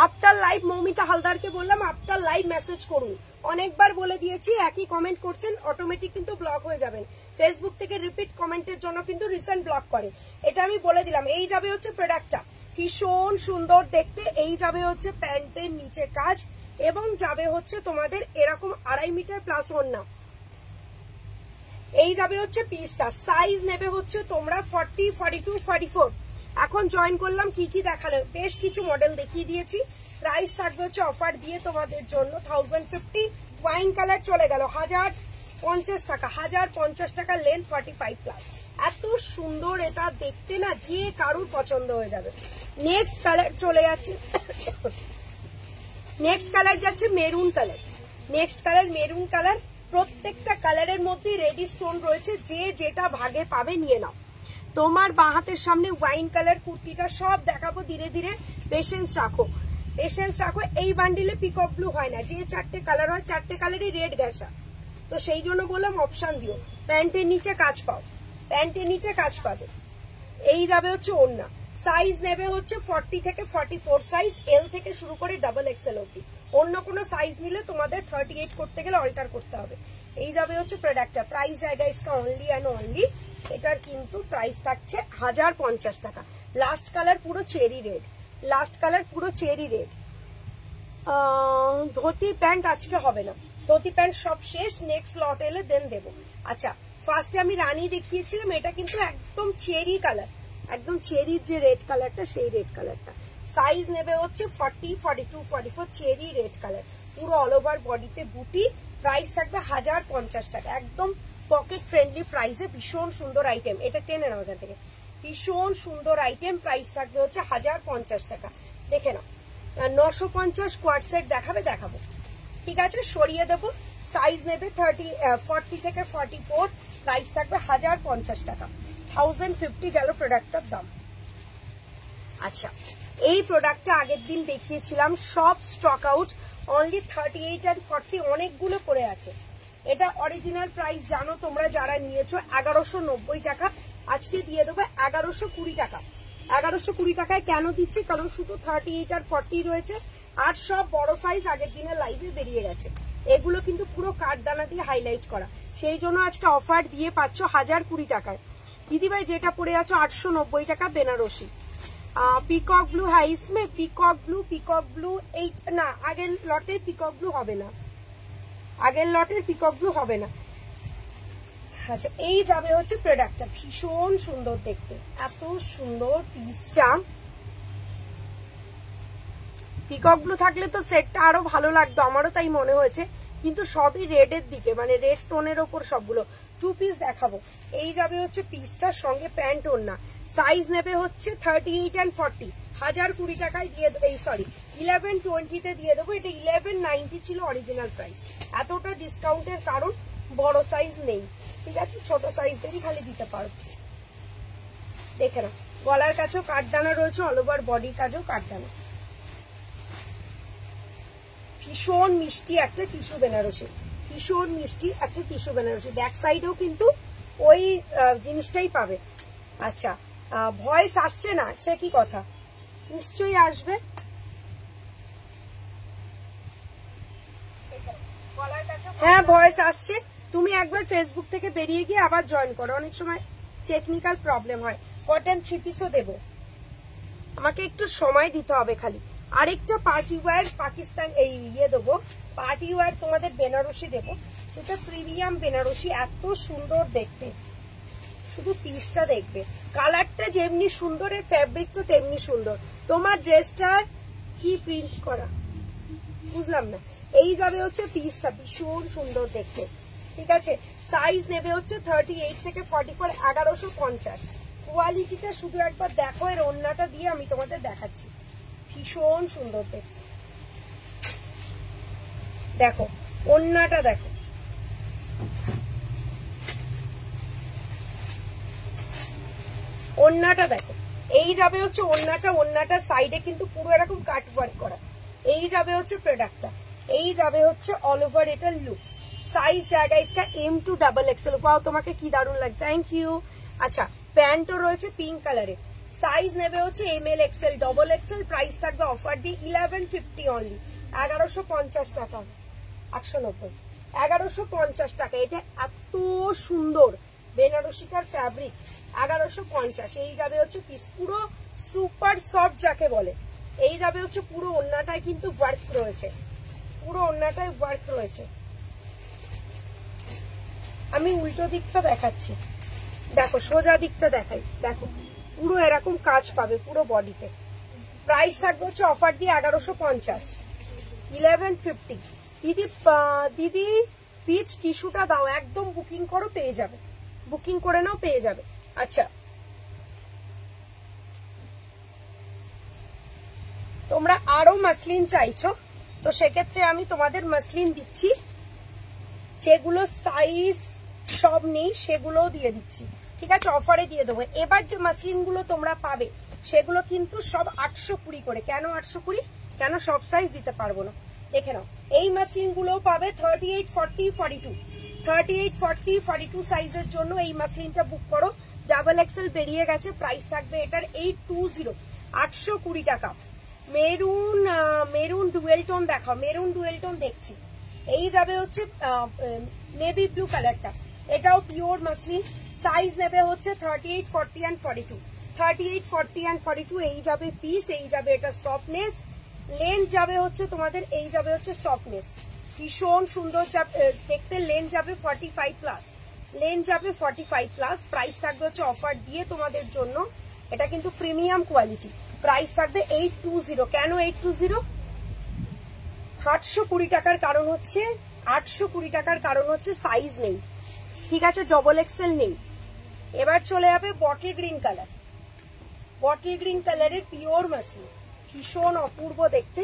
আফটার লাইভ মৌমিতা হালদারকে বললাম আফটার লাইভ মেসেজ করুন, অনেকবার বলে দিয়েছি, একই কমেন্ট করছেন, অটোমেটিক কিন্তু ব্লক হয়ে যাবেন। ফেসবুক থেকে রিপিট কমেন্টের জন্য কিন্তু রিসেন্ট ব্লক করে, এটা আমি বলে দিলাম। এই যাবে হচ্ছে প্রোডাক্টটা, ভীষণ সুন্দর দেখতে। এই যাবে হচ্ছে প্যান্টের নিচে কাজ এবং যাবে হচ্ছে তোমাদের এরকম 2.5 মিটার প্লাস ওড়না। এই যাবে হচ্ছে পিসটা, সাইজ নেবে হচ্ছে তোমরা 40, 42, 44। এখন জয়েন করলাম, কি কি দেখালো, বেশ কিছু মডেল দেখিয়ে দিয়েছি। প্রাইস থাকবে হচ্ছে অফার দিয়ে তোমাদের জন্য 1050। ওয়াইন কালার চলে গেল 1050 টাকা, 1050 টাকা, লেন্থ 45 প্লাস। এত সুন্দর এটা দেখতে না, যে কারুর পছন্দ হয়ে যাবে। নেক্সট কালার চলে যাচ্ছে, নেক্সট কালার যাচ্ছে maroon colour. Next colour maroon colour, প্রত্যেকটা কালারের মধ্যে রেডি স্টোন রয়েছে, যে যেটা ভাগে পাবে নিয়ে নাও। তোমার বাঁ হাতের সামনে ওয়াইন কালার কুর্তিটা সব দেখাবো ধীরে ধীরে, পেশেন্স রাখো, পেশেন্স রাখো। এই বান্ডিলে পিকক ব্লু হয় না, যে 4টে কালার হয় 4টে কালারই রেড গ্যাসা, তো সেই জন্য বললাম অপশন দিও। প্যান্টের নিচে কাজ পাও, প্যান্টের নিচে কাজ পাবে। এই যাবে হচ্ছে ওড়না, সাইজ নেবে হচ্ছে 40 থেকে 44 সাইজ, এল থেকে শুরু করে ডাবল এক্সেল অব্দি। অন্য কোনো সাইজ নিলে তোমাদের 38 করতে গেলে অল্টার করতে হবে। এই যাবে হচ্ছে প্রোডাক্টটা, প্রাইস জায়গা ইসকা অনলি অ্যান্ড অনলি, এটার কিন্তু প্রাইস থাকছে 1050 টাকা। লাস্ট কালার পুরো চেরি রেড, লাস্ট কালার পুরো চেরি রেড। ধুতি প্যান্ট আজকে হবে না, ধুতি প্যান্ট সব শেষ, নেক্সট লট এলে দেন দেবো। আচ্ছা, ফার্স্টে আমি রানী দেখিয়েছিলাম, এটা কিন্তু একদম চেরি কালার, একদম চেরির যে রেড কালারটা সেই রেড কালারটা। সাইজ নেবে হচ্ছে 40, 42, 44, চেরি রেড কালার, পুরো অল ওভার বডিতে বুটি। প্রাইস থাকবে 1050 টাকা, একদম পকেট ফ্রেন্ডলি প্রাইসে। ভীষণ সুন্দর আইটেম, এটা টেনে নাও এখান থেকে, ভীষণ সুন্দর আইটেম। প্রাইস থাকবে হচ্ছে 1050 টাকা। দেখে নাও, 950 কোয়াড সেট দেখাবে, দেখাবো, ঠিক আছে, সরিয়ে দেবো। সাইজ নেবে 40 থেকে 44, প্রাইস থাকবে 1050 টাকা। 1050 গেল প্রোডাক্টটার দাম। আচ্ছা, এই প্রোডাক্টটা আগের দিন দেখিয়েছিলাম, সব স্টক আউট, অনলি 38 and 40 অনেকগুলো পড়ে আছে। এটা অরিজিনাল প্রাইস জানো তোমরা যারা নিয়েছো 1190 টাকা, আজকে দিয়ে দেবো 1120 টাকা। 1120 টাকায় কেন দিচ্ছি, কারণ শুধু 38 আর 40 রয়েছে, আর সব বড় সাইজ আগের দিনের লাইভে বেরিয়ে গেছে। এগুলো কিন্তু পুরো কাঠদানা দিয়ে হাইলাইট করা, সেই জন্য আজকে অফার দিয়ে পাচ্ছ 1020 টাকায়। দিদিভাই যেটা পড়ে আছো 890 টাকা বেনারসি। পিকক ব্লু, হ্যাঁ ইসমে পিকক ব্লু, পিকক ব্লু এই না, আগের লটের পিকক ব্লু হবে না, আগের লটের পিকক ব্লু হবে না। আচ্ছা, এই যাবে হচ্ছে প্রোডাক্টটা, ভীষণ সুন্দর দেখতে, এত সুন্দর পিসটা। পিকক ব্লু থাকলে তো সেটটা আরো ভালো লাগতো, আমারও তাই মনে হয়েছে, কিন্তু সবই রেডের দিকে, মানে রেড টোনের ওপর সবগুলো। 2 পিস দেখাবো। এই যাবে হচ্ছে পিসটার সঙ্গে প্যান্ট ওড়না, সাইজ নেবে হচ্ছে 38 and 40, 1020 টাকায় দিয়ে দেবো, এই সরি 1120-তে দিয়ে দেবো। এটা 1190 ছিল অরিজিনাল প্রাইস, এতটা ডিসকাউন্টের কারণ বড় সাইজ নেই, ঠিক আছে, ছোট সাইজদেরই খালি দিতে পারো। দেখে নাও, গলার কাছেও কাঠদানা রয়েছে, অল ওভার বডির কাছেও কাঠদানা। ভীষণ মিষ্টি একটা টিস্যু বেনারসি, ভীষণ মিষ্টি একটা টিস্যু বেনারসি। ব্যাক সাইডেও কিন্তু ওই জিনিসটাই পাবে। আচ্ছা, ভয়েস আসছে না, সে কি কথা, নিশ্চয়ই আসবে। হ্যাঁ ভয়েস আসছে, তুমি একবার ফেসবুক থেকে বেরিয়ে গিয়ে আবার জয়েন করো, অনেক সময় টেকনিক্যাল প্রবলেম হয়। কটন 3 পিসও দেবো, আমাকে একটু সময় দিতে হবে খালি। আরেকটা পার্টি ওয়্যার পাকিস্তান এই দেবো, পার্টি ওয়্যার তোমাদের বেনারসি দেবো, সেটা প্রিমিয়াম বেনারসি, এত সুন্দর দেখতে, শুধু পিসটা দেখবে, কালারটা যেমনি সুন্দর, এর ফ্যাব্রিক তো তেমনি সুন্দর। তোমার ড্রেসটার কি প্রিন্ট করা বুঝলাম না। এই যাবে হচ্ছে পিসটা, ভীষণ সুন্দর দেখতে, ঠিক আছে। সাইজ নেবে হচ্ছে 38 থেকে 44, 1150। কোয়ালিটিটা শুধু একবার দেখো, এর ওড়নাটা দিয়ে আমি তোমাদের দেখাচ্ছি, ভীষণ সুন্দর দেখতে। দেখো ওড়নাটা দেখো, ওন্নাটা দেখো, এই যাবে হচ্ছে ওন্নাটা, ওন্নাটা সাইডে কিন্তু পুরো এরকম কাট ওয়ার্ক করা। এই যাবে হচ্ছে প্রোডাক্টটা, এই যাবে হচ্ছে অল ওভার এটার লুকস। সাইজ জায়গা ইসকা M2 ডাবল এক্সেল। পাও তোমাকে কি দারুণ লাগে, থ্যাংক ইউ। আচ্ছা প্যান্টও রয়েছে পিঙ্ক কালারে, সাইজ নেবে হচ্ছে ML XL double XL. Price থাকবে অফার দিয়ে 1150 অনলি, 1150 টাকা, 890, 1150 টাকা। এটা এত সুন্দর বেনারসিটার ফ্যাব্রিক, 1150। এই যাবে হচ্ছে পিস, পুরো সুপার সফট যাকে বলে। এই যাবে হচ্ছে পুরো ওন্নাটায় কিন্তু ওয়ার্ক রয়েছে, পুরো ওন্নাটায় ওয়ার্ক রয়েছে। আমি উল্টো দিকটা দেখাচ্ছি, দেখো সোজা দিকটা দেখাই, দেখো পুরো এরকম কাজ পাবে পুরো বডিতে। প্রাইস থাকবে হচ্ছে অফার দিয়ে 1150, 1150। দিদি দিদি পিচ টিস্যুটা দাও, একদম বুকিং করো পেয়ে যাবে, বুকিং করে নাও পেয়ে যাবে। আচ্ছা তোমরা আরো মাসলিন চাইছো, তো সেক্ষেত্রে আমি তোমাদের মাসলিন দিচ্ছি, যেগুলো সাইজ সব নেই সেগুলোও দিয়ে দিচ্ছি, ঠিক আছে, অফারে দিয়ে দেবো। এবার যে মাসলিন গুলো তোমরা পাবে সেগুলো কিন্তু সব 820 করে। কেন 820? কেন সব সাইজ দিতে পারবো না, দেখে নাও। এই মাসলিন গুলো পাবে 38, 40, 42, 38, 40, 42 সাইজের জন্য এই মাসলিনটা বুক করো। ডাবল এক্সেল বেরিয়ে গেছে, প্রাইস থাকবে এটার 820, 820 টাকা। মেরুন, মেরুন ডুয়েল টোন দেখাও, মেরুন ডুয়েল টোন দেখছি। এই যাবে হচ্ছে নেভি ব্লু কালারটা, এটাও পিওর মাসলিন। সাইজ নেবে হচ্ছে 38, 40 and 42, 38, 40 and 42। এই যাবে পিস, এই যাবে এটা সফটনেস। লেন্থ যাবে হচ্ছে তোমাদের, এই যাবে হচ্ছে সফটনেস, ভীষণ সুন্দর দেখতে। লেন্থ যাবে 45 প্লাস, লেন্থ যাবে 45 প্লাস। প্রাইস থাকবে হচ্ছে অফার দিয়ে তোমাদের জন্য, এটা কিন্তু প্রিমিয়াম কোয়ালিটি। প্রাইস থাকবে 820। কেন 820? 820 টাকার কারণ হচ্ছে, 820 টাকার কারণ হচ্ছে সাইজ নেই, ঠিক আছে, ডবল এক্সেল নেই। এবার চলে যাবে bottle green colour, bottle green কালারের পিওর মাসলিন, ভীষণ অপূর্ব দেখতে।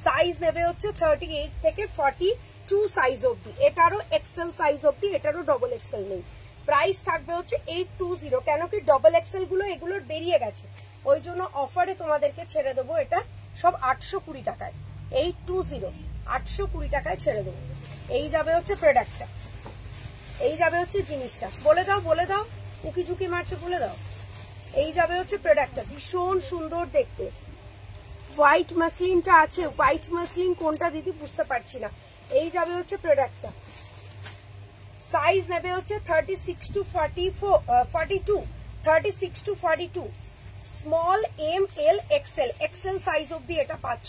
সাইজ নেবে হচ্ছে 38 থেকে 42 সাইজ অব্দি, এটারও এক্সেল সাইজ অব্দি, এটারও ডবল এক্সেল নেই। প্রাইস থাকবে হচ্ছে 820। কেন কি ডবল এক্সেল গুলো এগুলোর বেরিয়ে গেছে, ওই জন্য অফারে তোমাদেরকে ছেড়ে দেবো এটা সব 820 টাকায়। 820, 820 টাকায় ছেড়ে দেবো। এই যাবে হচ্ছে প্রোডাক্টটা, এই যাবে হচ্ছে জিনিসটা, বলে দাও বলে দাও, উকি ঝুঁকি মারছে বলে দাও। এই যাবে হচ্ছে প্রোডাক্টটা, ভীষণ সুন্দর দেখতে। হোয়াইট মাসলিনটা আছে, হোয়াইট মাসলিন কোনটা দিদি বুঝতে পারছি না। এই যাবে হচ্ছে প্রোডাক্টটা, সাইজ নেবে হচ্ছে 36 to 42, 36 to 42, small ML XL, XL size অব্দি এটা পাচ্ছ।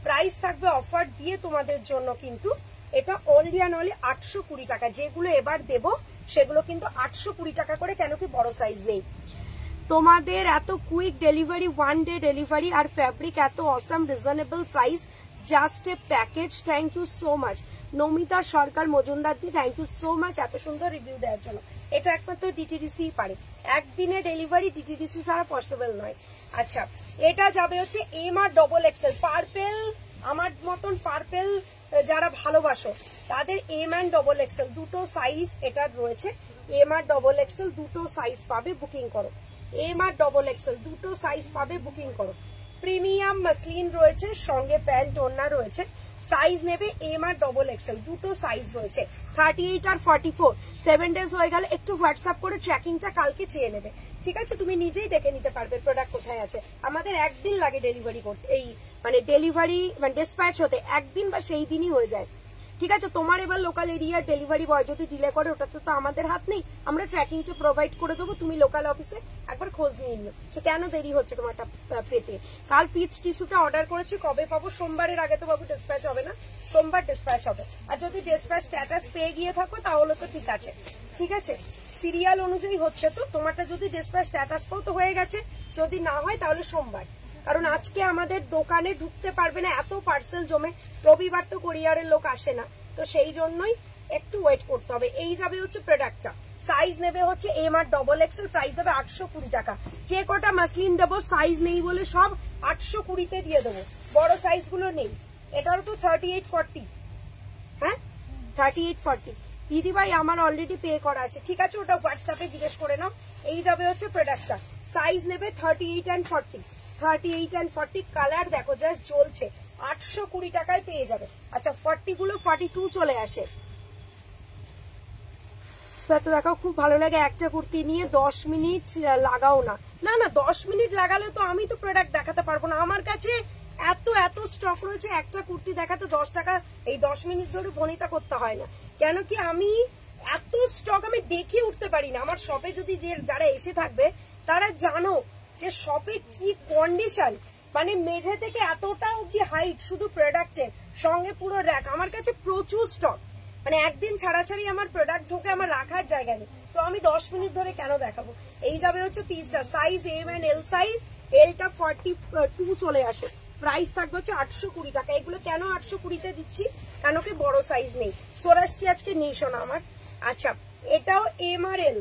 প্রাইস থাকবে অফার দিয়ে তোমাদের জন্য কিন্তু এটা অনলি অ্যান্ড অনলি 820 টাকা। যেগুলো এবার দেবো সেগুলো কিন্তু 820 টাকা করে, কেন কি বড় সাইজ নেই। তোমাদের এত কুইক ডেলিভারি, 1 ডে ডেলিভারি, আর ফ্যাব্রিক এত awesome, reasonable price, just a package. Thank you so much Namita Sarkar Majumdar দি, থ্যাংক ইউ সো মাচ এত সুন্দর রিভিউ দেওয়ার জন্য। এটা একমাত্র ডিটিডিসি পারে, একদিনে ডেলিভারি ডিটিডিসি ছাড়া পসিবল নয়। আচ্ছা এটা যাবে হচ্ছে MR ডবল এক্সেল, পার্পেল আমার মতন পার্পেল যারা ভালোবাসো তাদের M and ডবল এক্সেল দুটো সাইজ এটার রয়েছে। MR ডবল এক্সেল দুটো সাইজ পাবে, বুকিং করো। MR ডবল এক্সেল দুটো সাইজ পাবে, বুকিং করো। প্রিমিয়াম মাসলিন রয়েছে, সঙ্গে প্যান্ট ওড়না রয়েছে। সাইজ নেবে MR ডবল এক্সেল, দুটো সাইজ রয়েছে, 38 আর 44। 7 ডেজ হয়ে গেলে একটু হোয়াটসঅ্যাপ করে ট্র্যাকিংটা কালকে চেয়ে নেবে, ঠিক আছে, তুমি নিজেই দেখে নিতে পারবে প্রোডাক্ট কোথায় আছে। আমাদের একদিন লাগে ডেলিভারি করতে, এই মানে ডেলিভারি মানে ডিসপ্যাচ হতে একদিন বা সেই দিনই হয়ে যায়, ঠিক আছে। তোমার এবার লোকাল এরিয়ার ডেলিভারি বয় যদি ডিলে করে, ওটাতে তো আমাদের হাত নেই, আমরা ট্র্যাকিংটা প্রোভাইড করে দেবো। তুমি লোকাল অফিসে একবার খোঁজ নিয়ে নিও যে কেন দেরি হচ্ছে তোমারটা পেতে। কাল পিচ টিস্যুটা অর্ডার করেছি, কবে পাবো? সোমবারের আগে তো বাবু ডিসপ্যাচ হবে না, সোমবার ডিসপ্যাচ হবে। আর যদি ডিসপ্যাচ স্ট্যাটাস পেয়ে গিয়ে থাকো তাহলে তো ঠিক আছে, ঠিক আছে, সিরিয়াল অনুযায়ী হচ্ছে। তো তোমারটা যদি ডিসপ্যাচ স্ট্যাটাস পাও তো হয়ে গেছে, যদি না হয় তাহলে সোমবার, কারণ আজকে আমাদের দোকানে ঢুকতে পারবে না, এত পার্সেল জমে। রবিবার তো কোরিয়ারের লোক আসে না, তো সেই জন্যই একটু ওয়েট করতে হবে। এই যাবে হচ্ছে প্রোডাক্টটা, সাইজ নেবে হচ্ছে MR ডবল এক্সেল, প্রাইস দেবে 820 টাকা। যে কটা মাসলিন দেবো সাইজ নেই বলে সব 820-তে দিয়ে দেবো, বড় সাইজ গুলো নেই। এটারও তো 38, 40, হ্যাঁ 38, 40। দিদি ভাই আমার অলরেডি পে করা আছে, ঠিক আছে ওটা হোয়াটসঅ্যাপে জিজ্ঞেস করে নাও। এই যাবে হচ্ছে প্রোডাক্টটা, সাইজ নেবে 38 and 40, 38 and 40। কালার দেখো জাস্ট জ্বলছে, 820 টাকায় পেয়ে যাবে। আচ্ছা 40 গুলো 42 চলে আসে, তো দেখো খুব ভালো লাগে। একটা কুর্তি নিয়ে 10 মিনিট লাগাও না, না না 10 মিনিট লাগালে তো আমি তো প্রোডাক্ট দেখাতে পারবো না। আমার কাছে এত এত স্টক রয়েছে, একটা কুর্তি দেখাতে 10 টাকা, এই 10 মিনিট ধরে বনিতা করতে হয় না। কেন কি আমি এত স্টক আমি দেখে উঠতে পারি না। আমার শপে যদি যারা এসে থাকবে তারা জানো যে শপে কি কন্ডিশন, মানে মেঝে থেকে এতটা অব্দি হাইট শুধু প্রোডাক্টের সঙ্গে পুরো র্যাক। আমার কাছে প্রচুর স্টক, মানে একদিন ছাড়াছাড়ি আমার প্রোডাক্ট ঢোকে, আমার রাখার জায়গা নেই, তো আমি 10 মিনিট ধরে কেন দেখাবো। এই যাবে হচ্ছে পিসটা, size M and L size, এলটা 42 চলে আসে। প্রাইস থাকবে হচ্ছে 820 টাকা। এগুলো কেন 820-তে দিচ্ছি, কেন কি বড় সাইজ নেই, সোরাসকি আজকে নেই শোনা আমার। আচ্ছা এটাও এম আর এল,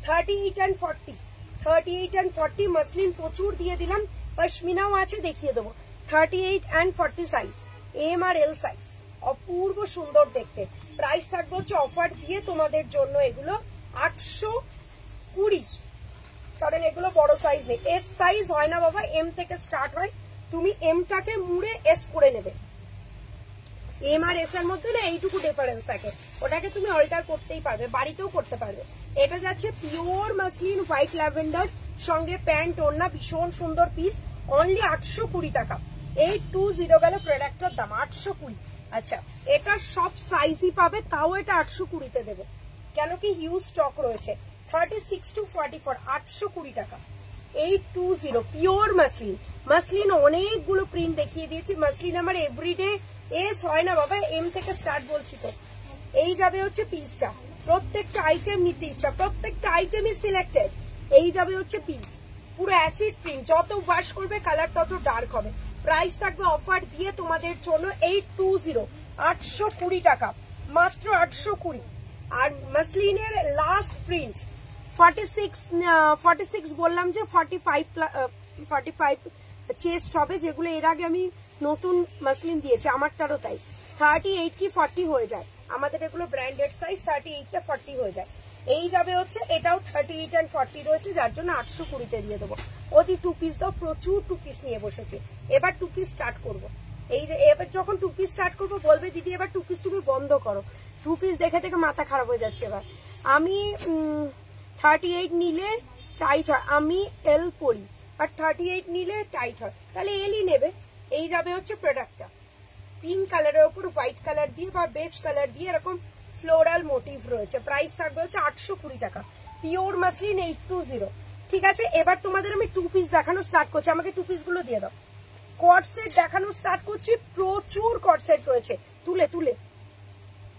38 and 40, 38 and 40 মসলিন প্রচুর দিয়ে দিলাম, পশমিনাও আছে দেখিয়ে দেবো। 38 and 40 সাইজ, এম আর এল সাইজ, অপূর্ব সুন্দর দেখতে। প্রাইস থাকবে হচ্ছে অফার দিয়ে তোমাদের জন্য এগুলো 820, কারণ এগুলো বড় সাইজ নেই। এস সাইজ হয় না বাবা, এম থেকে স্টার্ট হয়, তুমি এমটাকে মুড়ে এস করে নেবে। এম আর এস এর মধ্যে না এইটুকু ডিফারেন্স থাকে, ওটাকে তুমি অল্টার করতেই পারবে, বাড়িতেও করতে পারবে। এটা যাচ্ছে পিওর মাসলিন হোয়াইট ল্যাভেন্ডার, সঙ্গে প্যান্ট ওড়না, ভীষণ সুন্দর পিস, অনলি 820 টাকা। 820 গেল প্রোডাক্টটার দাম, 820। আচ্ছা এটা সব সাইজই পাবে, তাও এটা 820-তে দেবো, কেন কি হিউজ স্টক রয়েছে। 36 to 44, 820 টাকা। 820 পিওর মাসলিন। মাসলিন অনেকগুলো প্রিন্ট দেখিয়ে দিয়েছি, মাসলিন আমার এভরিডে এস হয় না বাবা, এম থেকে স্টার্ট বলছি তো। এই যাবে হচ্ছে পিসটা, প্রত্যেকটা আইটেম নিতে ইচ্ছা, প্রত্যেকটা আইটেমই সিলেক্টেড। এই যাবে হচ্ছে পিস, পুরো অ্যাসিড প্রিন্ট, যত ওয়াশ করবে কালার তত ডার্ক হবে। প্রাইস থাকবে অফার দিয়ে তোমাদের জন্য 820, 820 টাকা, মাত্র 820। আর মাসলিনের লাস্ট প্রিন্ট 46 বললাম যে 45 চেস্ট হবে, যেগুলো এর আগে আমি নতুন মাসলিন দিয়েছি, আমারটারও তাই। 38 কি 40 হয়ে যায়, আমাদের এগুলো ব্র্যান্ডেড সাইজ, 38টা 40 হয়ে যায়। এই যাবে হচ্ছে এটাও 38 and 40 রয়েছে, যার জন্য 820-তে দিয়ে দেবো। ওদি 2 পিস দাও, প্রচুর 2 পিস নিয়ে বসেছে। এবার 2 পিস স্টার্ট করবো, এই যে এবার যখন 2 পিস স্টার্ট করবো বলবে দিদি এবার 2 পিস তুমি বন্ধ করো, 2 পিস দেখে দেখে মাথা খারাপ হয়ে যাচ্ছে। এবার আমি 38 নিলে টাইট হয়, আমি এল পরি, আর 38 নিলে টাইট হয়, তাহলে এলই নেবে। এই যাবে হচ্ছে প্রোডাক্টটা, পিঙ্ক কালারের উপর হোয়াইট কালার দিয়ে বা বেজ কালার দিয়ে এরকম ফ্লোরাল মোটিভ রয়েছে। প্রাইস থাকবে হচ্ছে 820 টাকা, পিওর মাসলিন 820। ঠিক আছে এবার তোমাদের আমি 2 পিস দেখানো স্টার্ট করছি, আমাকে 2 পিস গুলো দিয়ে দাও। কট সেট দেখানো স্টার্ট করছি, প্রচুর কট সেট রয়েছে, তুলে তুলে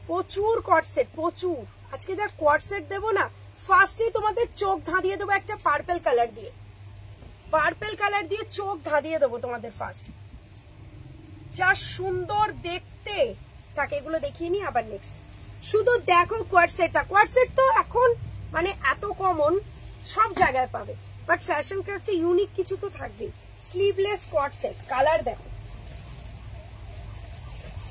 প্রচুর কট সেট, প্রচুর। আজকে যা কট সেট দেবো না, ফার্স্টে তোমাদের চোখ ধাঁধিয়ে দেবো একটা পার্পেল কালার দিয়ে, পার্পেল কালার দিয়ে চোখ ধাঁধিয়ে দেবো তোমাদের ফার্স্ট, যা সুন্দর দেখতে থাকে। এগুলো দেখিয়ে নি, আবার নেক্সট শুধু দেখো কোয়াড সেটটা। কোয়াড সেট তো এখন মানে এত কমন, সব জায়গায় পাবে, বাট ফ্যাশন ক্রাফটে ইউনিক কিছু তো থাকবেই। স্লিভলেস কোয়াড সেট, কালার দেখো,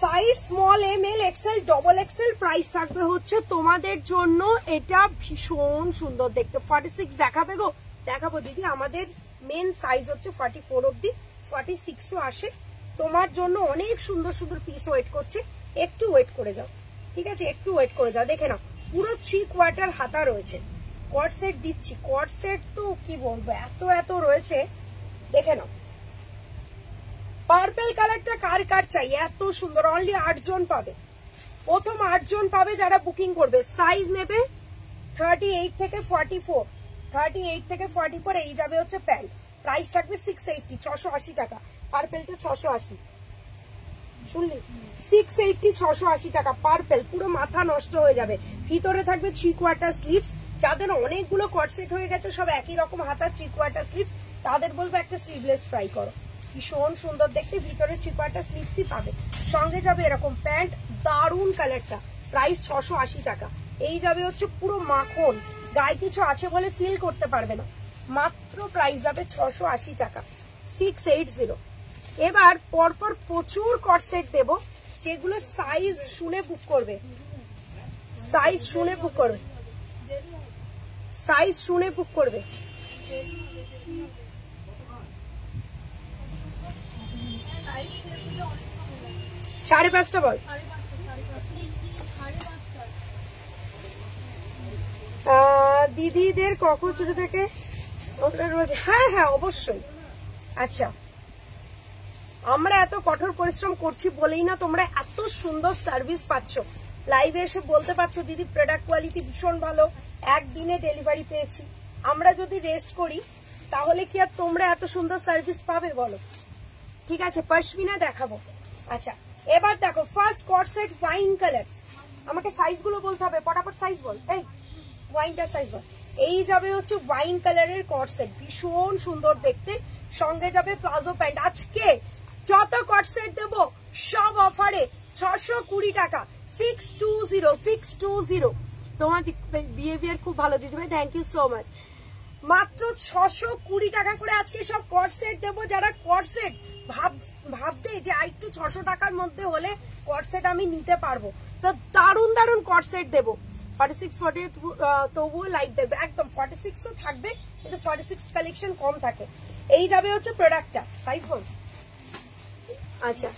size small, M, L, XL, double XL. Price থাকবে হচ্ছে তোমাদের জন্য, এটা ভীষণ সুন্দর দেখতে। 46 দেখাবে গো, দেখাবো দিদি, আমাদের মেন সাইজ হচ্ছে 44 অব্দি, 46ও আসে। তোমার জন্য অনেক সুন্দর সুন্দর পিস ওয়েট করছে, একটু ওয়েট করে যাও, ঠিক আছে একটু ওয়েট করে যাও। দেখে নাও পুরো 3 কোয়ার্টার হাতা রয়েছে, কট সেট দিচ্ছি, কট সেট তো কি বলবো এত এত রয়েছে, দেখে নাও। পার্পেল কালারটা কার কার চাই, এত সুন্দর, অনলি 8 জন পাবে, প্রথম 8 জন পাবে যারা বুকিং করবে। সাইজ নেবে 38 থেকে 44, 38 থেকে 44। এই যাবে হচ্ছে প্যান্ট, প্রাইস থাকবে 680, 680 টাকা। পার্পেলটা 680, শুনলি 680, 680 টাকা পার্পেল, পুরো মাথা নষ্ট হয়ে যাবে। ভিতরে থাকবে 3 কোয়ার্টার স্লিভস, যাদের অনেকগুলো কট সেট হয়ে গেছে সব একই রকম হাতা 3 কোয়ার্টার স্লিভস, তাদের বলবো একটা স্লিভলেস ট্রাই করো, ভীষণ সুন্দর দেখতে। ভিতরে 3 কোয়ার্টার স্লিভসই পাবে, সঙ্গে যাবে এরকম প্যান্ট, দারুন কালারটা। প্রাইস 680 টাকা। এই যাবে হচ্ছে পুরো মাখন, গায়ে কিছু আছে বলে ফিল করতে পারবে না, মাত্র প্রাইস যাবে 680 টাকা, 680। এবার পরপর প্রচুর কট সেট দেবো, যেগুলো সাইজ শুনে বুক করবে। সাইজ শুনে বুক করবে, সাইজ শুনে বুক করবে। 5:30 বল। দিদিদের কখন ছুটি থেকে? হ্যাঁ হ্যাঁ অবশ্যই। আচ্ছা, আমরা এত কঠোর পরিশ্রম করছি বলেই না তোমরা এত সুন্দর সার্ভিস পাচ্ছ। লাইভে এসে বলতে পারছো দিদি প্রোডাক্ট কোয়ালিটি ভীষণ ভালো, একদিনে ডেলিভারি পেয়েছি। আমরা যদি রেস্ট করি তাহলে কি আর তোমরা এত সুন্দর সার্ভিস পাবে বলো? ঠিক আছে, পশমিনা দেখাবো। আচ্ছা, এবার দেখো ফার্স্ট কট সেট ওয়াইন কালার। আমাকে সাইজ গুলো বলতে হবে, পটাপট সাইজ বল। এই ওয়াইনটার সাইজ বল। এই যাবে হচ্ছে ওয়াইন কালারের কট সেট, ভীষণ সুন্দর দেখতে, সঙ্গে যাবে প্লাজো প্যান্ট। আজকে যত কট সেট দেবো সব অফারে 620 টাকা। 620। তোমার বিহেভিয়ার খুব ভালো দিদি ভাই, থ্যাংক ইউ সো মাচ। মাত্র 620 টাকা করে আজকে সব কট সেট দেবো। যারা কট সেট ভাবতে যে একটু 600 টাকার মধ্যে হলে কট সেট আমি নিতে পারবো, তো দারুণ দারুণ কট সেট দেবো। 46 40 তবুও লাইক দেবে একদম। 46 তো থাকবে, কিন্তু 46 কালেকশন কম থাকে। এই যাবে হচ্ছে প্রোডাক্টটা, সাইজ বল। আচ্ছা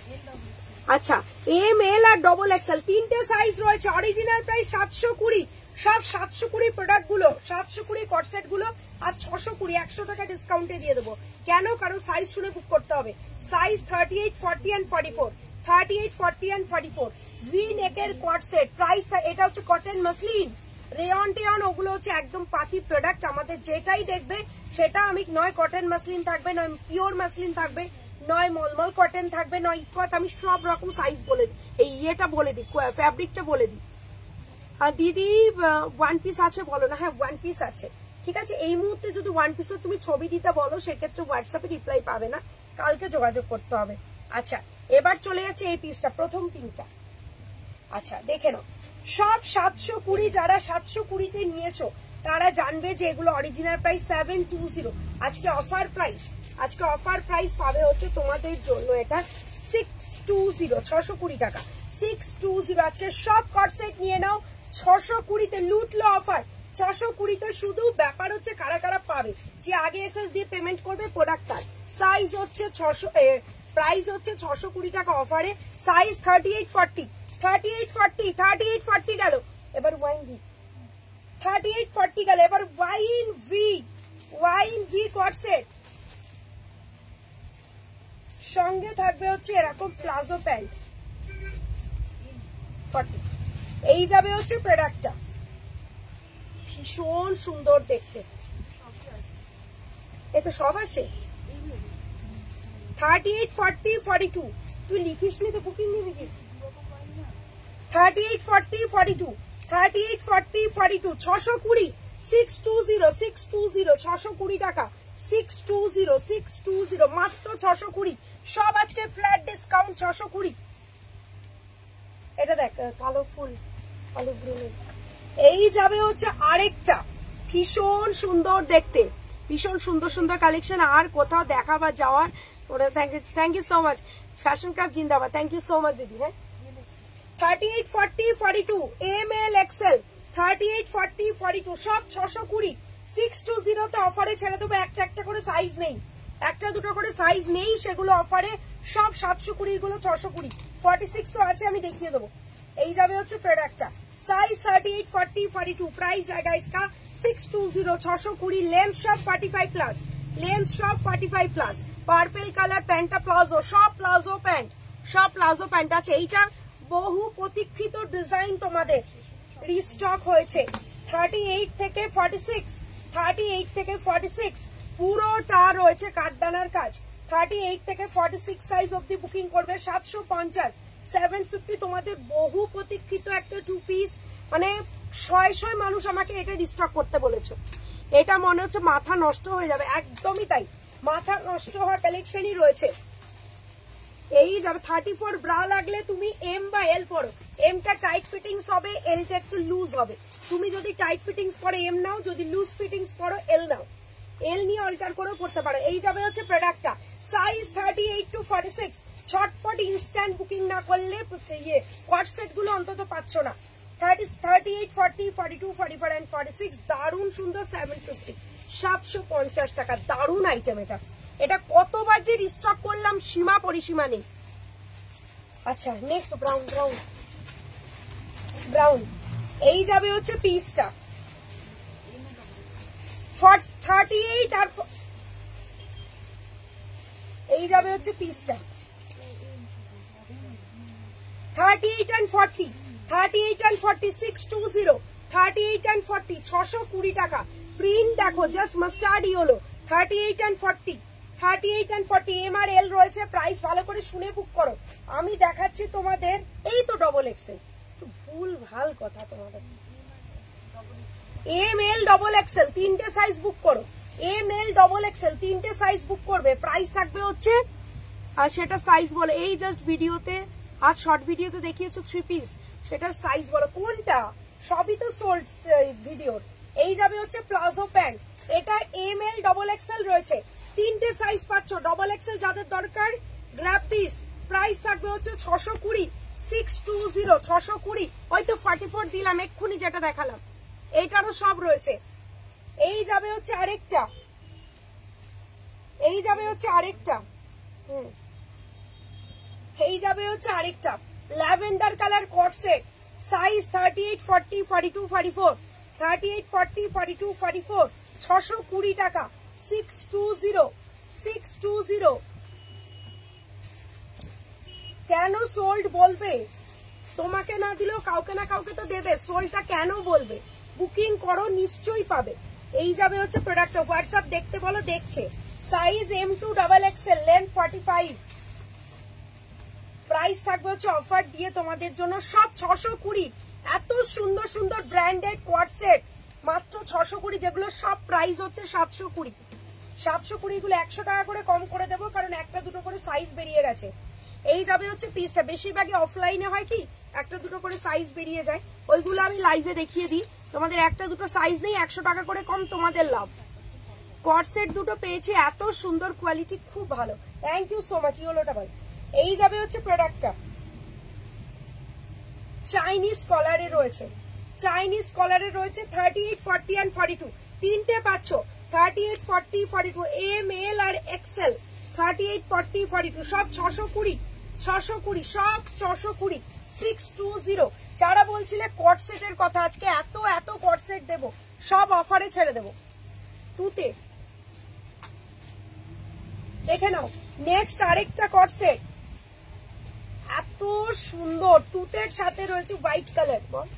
আচ্ছা, এম এল আর ডবল এক্সেল তিনটে সাইজ রয়েছে। অরিজিনাল প্রাইস 720, সব 720 প্রোডাক্ট গুলো, 720 কট সেট গুলো আর 620 100 টাকা ডিসকাউন্টে দিয়ে দেবো। কেন? কারণ সাইজ শুনে বুক করতে হবে। Size 38 40 and 44, 38 40 and 44। ভি নেকের কট সেট, প্রাইস এটা হচ্ছে কটন মাসলিন, রেয়ন টেয়ন ওগুলো হচ্ছে একদম পাতি প্রোডাক্ট। আমাদের যেটাই দেখবে সেটা আমি নয় কটন মাসলিন থাকবে, নয় পিওর মাসলিন থাকবে, নয় মলমল কটন থাকবে, নয় ইকোয়াত। আমি সব রকম সাইজ বলে দিই, এই ইয়েটা বলে দিই, ফ্যাব্রিকটা বলে দিই। দিদি ওয়ান পিস আছে বলো না? হ্যাঁ ওয়ান পিস আছে। ঠিক আছে, এই মুহূর্তে যদি ওয়ান পিসের তুমি ছবি দিতে বলো সেক্ষেত্রে হোয়াটসঅ্যাপে রিপ্লাই পাবে না, কালকে যোগাযোগ করতে হবে। আচ্ছা, এবার চলে যাচ্ছে এই পিসটা, প্রথম পিনটা। আচ্ছা দেখে নাও, সব 720। যারা 720-তে নিয়েছো তারা জানবে যে এগুলো অরিজিনাল প্রাইস 720। আজকে অফার প্রাইস, আজকে অফার প্রাইস পাবে হচ্ছে তোমাদের জন্য এটা 620, 620 টাকা। 620 আজকে সব কট সেট নিয়ে নাও 620-তে। লুটলো অফার 620-তে। শুধু ব্যাপার হচ্ছে কারা কারা পাবে, যে আগে এসএস দিয়ে পেমেন্ট করবে প্রোডাক্ট তার। সাইজ হচ্ছে 600, প্রাইস হচ্ছে 620 টাকা অফারে। সাইজ 38 40, 38 40, 38 40 গেল। এবার ওয়াইন ভি 38 40 গেল। এবার ওয়াইন ভি কট সেট, সঙ্গে থাকবে হচ্ছে এরকম প্লাজো প্যান্ট 40। এই যাবে হচ্ছে প্রোডাক্টটা, ভীষণ সুন্দর দেখতে। এটা সব আছে 38 40 42। তুই লিখিস নি তো, বুকিং নিয়ে লিখিস। 38 40 42, 38 40 42, 620, 620, 620, 620 টাকা। 620 মাত্র 620। সব আজকে ফ্ল্যাট ডিসকাউন্ট 620। এটা দেখ কালো ফুল, কালো গ্রিন। এই যাবে হচ্ছে আরেকটা, ভীষণ সুন্দর দেখতে, ভীষণ সুন্দর সুন্দর কালেকশন। আর কোথাও দেখা বা যাওয়ার ওরা। Thank you so much. Fashion craft জিন্দাবাদ, থ্যাংক ইউ সো মাচ দিদি। হ্যাঁ 38 40 42, ML XL 38 40 42 সব 620। 620-তে অফারে ছেড়ে দেবো। একটা একটা করে সাইজ নেই, একটা দুটো করে সাইজ নেই, সেগুলো অফারে। সব 720 গুলো 620। 46 তো আছে, আমি দেখিয়ে দেবো। এই যাবে হচ্ছে প্রোডাক্টটা, সাইজ 38 40 42। প্রাইস জায়গা ইসকা 620, 620। লেন্থ সব 45 প্লাস, লেন্থ সব 45 প্লাস। পার্পল কালার প্যান্টটা প্লাজো, সব প্লাজো প্যান্ট, সব প্লাজো প্যান্ট আছে। এইটা বহু প্রতীক্ষিত ডিজাইন তোমাদের রিস্টক হয়েছে। 38 থেকে 46, 38 থেকে 46 পুরোটা রয়েছে কাঠদানার কাজ। 38 থেকে 46 সাইজ অব্দি বুকিং করবে। 750, 750 তোমাদের বহু প্রতীক্ষিত একটা 2 পিস। মানে শয় মানুষ আমাকে এটা রিস্টক করতে বলেছো। এটা মনে হচ্ছে মাথা নষ্ট হয়ে যাবে, একদমই তাই, মাথা নষ্ট হওয়া কালেকশনই রয়েছে। এই যাবে 34। ব্রা লাগলে তুমি এম বা এল পরো। এমটা টাইট ফিটিংস হবে, এলটা একটু লুজ হবে। তুমি যদি টাইট ফিটিংস পরে এম নাও, যদি লুজ ফিটিংস পরো এল নাও। এল নিয়ে অল্টার করেও পড়তে পারো। এই যাবে হচ্ছে প্রোডাক্টটা, সাইজ 38 to 46। ছটপট ইনস্ট্যান্ট বুকিং না করলে ইয়ে কট সেট গুলো অন্তত পাচ্ছ না। 38, 40, 42, 44 and 46 দারুণ সুন্দর 750 750 টাকা দারুণ আইটেম এটা এটা কতবার যে রিস্টক করলাম সীমা পরিসীমা নেই আচ্ছা নেক্সট ব্রাউন ব্রাউন ব্রাউন এই যাবে হচ্ছে পিসটা 38 আর এই যাবে হচ্ছে পিসটা 38 and 40 38 and 40 620 38 and 40 620 টাকা প্রিন্ট দেখো just mustard yellow 38 and 40 38 and 40 M আর এল রয়েছে প্রাইস ভালো করে শুনে বুক করো আমি দেখাচ্ছি তোমাদের এই তো ডবল এক্সেল ভুল ভাল কথা তোমাদের এম এল ডবল এক্সেল তিনটে সাইজ বুক করো এম এল ডবল এক্সেল তিনটে সাইজ বুক করবে প্রাইস থাকবে হচ্ছে আর সেটা সাইজ বলো এই জাস্ট ভিডিওতে আজ শর্ট ভিডিওতে দেখিয়েছো 3 পিস সেটার সাইজ বলো কোনটা সবই তো সোল্ড ভিডিওর এই যাবে হচ্ছে প্লাজো প্যান্ট এটা এম এল ডবল এক্সেল রয়েছে তিনটে সাইজ পাচ্ছ ডবল এক্সেল যাদের দরকার গ্র্যাব দিস প্রাইস থাকবে হচ্ছে 620 620 620 হয়তো 44 দিলাম এক্ষুনি যেটা দেখালাম এইটারও সব রয়েছে এই যাবে হচ্ছে আরেকটা এই যাবে হচ্ছে আরেকটা এই যাবে হচ্ছে আরেকটা lavender colour coat set size 38 40 42 44 38 40 42 44 620 টাকা 620 620 কেন সোল্ড বলবে তোমাকে না দিলেও কাউকে না কাউকে তো দেবে সোল্ডটা কেন বলবে বুকিং করো নিশ্চয়ই পাবে এই যাবে হচ্ছে প্রোডাক্ট হোয়াটসঅ্যাপ দেখতে বলো দেখছে size M2 double XL length 45 price থাকবে হচ্ছে অফার দিয়ে তোমাদের জন্য সব 620 এত সুন্দর সুন্দর ব্র্যান্ডেড কোয়াড সেট মাত্র 620 যেগুলো সব প্রাইস হচ্ছে 720 720 গুলো 100 টাকা করে কম করে দেবো কারণ একটা দুটো করে সাইজ বেরিয়ে গেছে এই যাবে হচ্ছে পিসটা বেশিরভাগই অফলাইনে হয় কি একটা দুটো করে সাইজ বেরিয়ে যায় ওইগুলো আমি লাইভে দেখিয়ে দিই তোমাদের একটা দুটো সাইজ নেই 100 টাকা করে কম তোমাদের লাভ কোয়াড সেট দুটো পেয়েছি এত সুন্দর কোয়ালিটি খুব ভালো থ্যাংক ইউ সো মাচ ইয়েলোটা ভাই এই যাবে হচ্ছে প্রোডাক্টটা চাইনিজ কলারে রয়েছে চাইনিজ কলারে রয়েছে 38 40 and 42 তিনটে পাচ্ছ 38 40 42 এম এল আর এক্সেল 38 40 42 সব 620 620 সব 620 620 যারা বলছিলে কোট সেটের কথা আজকে এত এত কোট সেট দেবো সব অফারে ছেড়ে দেবো তুতে দেখে নাও নেক্সট আরেকটা কোট সেট এত সুন্দর তুতের সাথে রয়েছে হোয়াইট কালার বল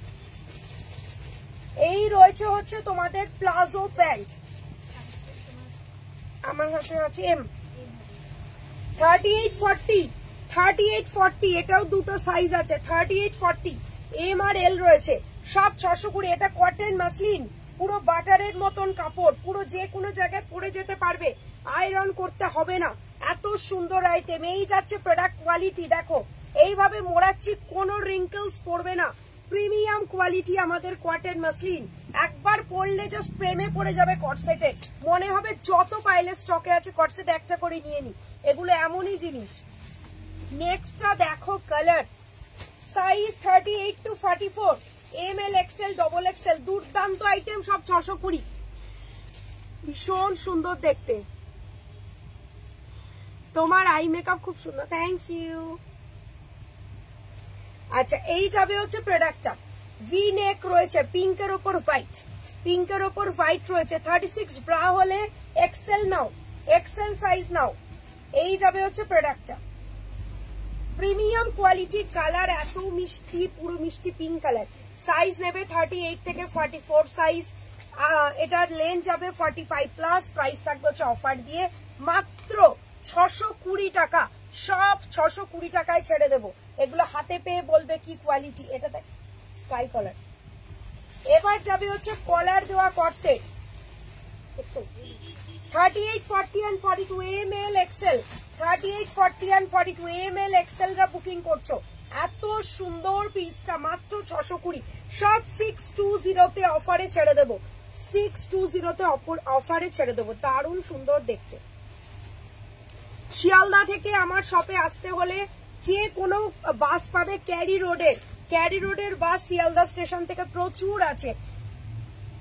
এই রয়েছে হচ্ছে তোমাদের প্লাজো প্যান্ট আমার হাতে আছে এম 38 40 38 40 এটাও দুটো সাইজ আছে 38 40 এম আর এল রয়েছে সব 620 এটা কটন মাসলিন পুরো বাটারের মতন কাপড় পুরো যে কোনো জায়গায় পরে যেতে পারবে আয়রন করতে হবে না এত সুন্দর আইটেম এই যাচ্ছে প্রোডাক্ট কোয়ালিটি দেখো এইভাবে মোড়াচ্ছি কোনো রিঙ্কলস পড়বে না প্রিমিয়াম কোয়ালিটি আমাদের কটন মাসলিন একবার পরলে জাস্ট প্রেমে পড়ে যাবে কটসেটে মনে হবে যত পাইলে স্টকে আছে কটসেট একটা করে নিয়ে নি এগুলো এমনই জিনিস নেক্সটটা দেখো colour size 38 to 44 M L XL double XL দুর্দান্ত আইটেম সব 620 ভীষণ সুন্দর দেখতে তোমার আই মেকআপ খুব সুন্দর থ্যাংক ইউ আচ্ছা এই যাবে হচ্ছে প্রোডাক্টটা ভি নেক রয়েছে পিঙ্কের উপর হোয়াইট পিঙ্কের উপর হোয়াইট রয়েছে 36 ব্রা হলে এক্সেল নাও এক্সেল সাইজ নাও এই যাবে হচ্ছে প্রোডাক্টটা প্রিমিয়াম কোয়ালিটি কালার এত মিষ্টি পুরো মিষ্টি পিঙ্ক কালার সাইজ নেবে 38 থেকে 44 সাইজ এটার লেন্থ যাবে 45 প্লাস প্রাইস থাকবে হচ্ছে অফার দিয়ে মাত্র 620 টাকা সব 620 টাকায় ছেড়ে দেবো এগুলো হাতে পেয়ে বলবে কি কোয়ালিটি এটা দেখ স্কাই কালার এবার যাবে হচ্ছে কলার দেওয়া কট set 38 40 and 42 M L XL 38 40 and 42 M L XL রা বুকিং করছো এত সুন্দর পিসটা মাত্র 620 সব 620 তে অফারে ছেড়ে দেবো 620 তে অফারে ছেড়ে দেবো দারুণ সুন্দর দেখতে শিয়ালদা থেকে আমার শপে আসতে হলে যে কোনো বাস পাবে ক্যারি রোডে ক্যারি রোডের বাস শিয়ালদা স্টেশন থেকে প্রচুর আছে,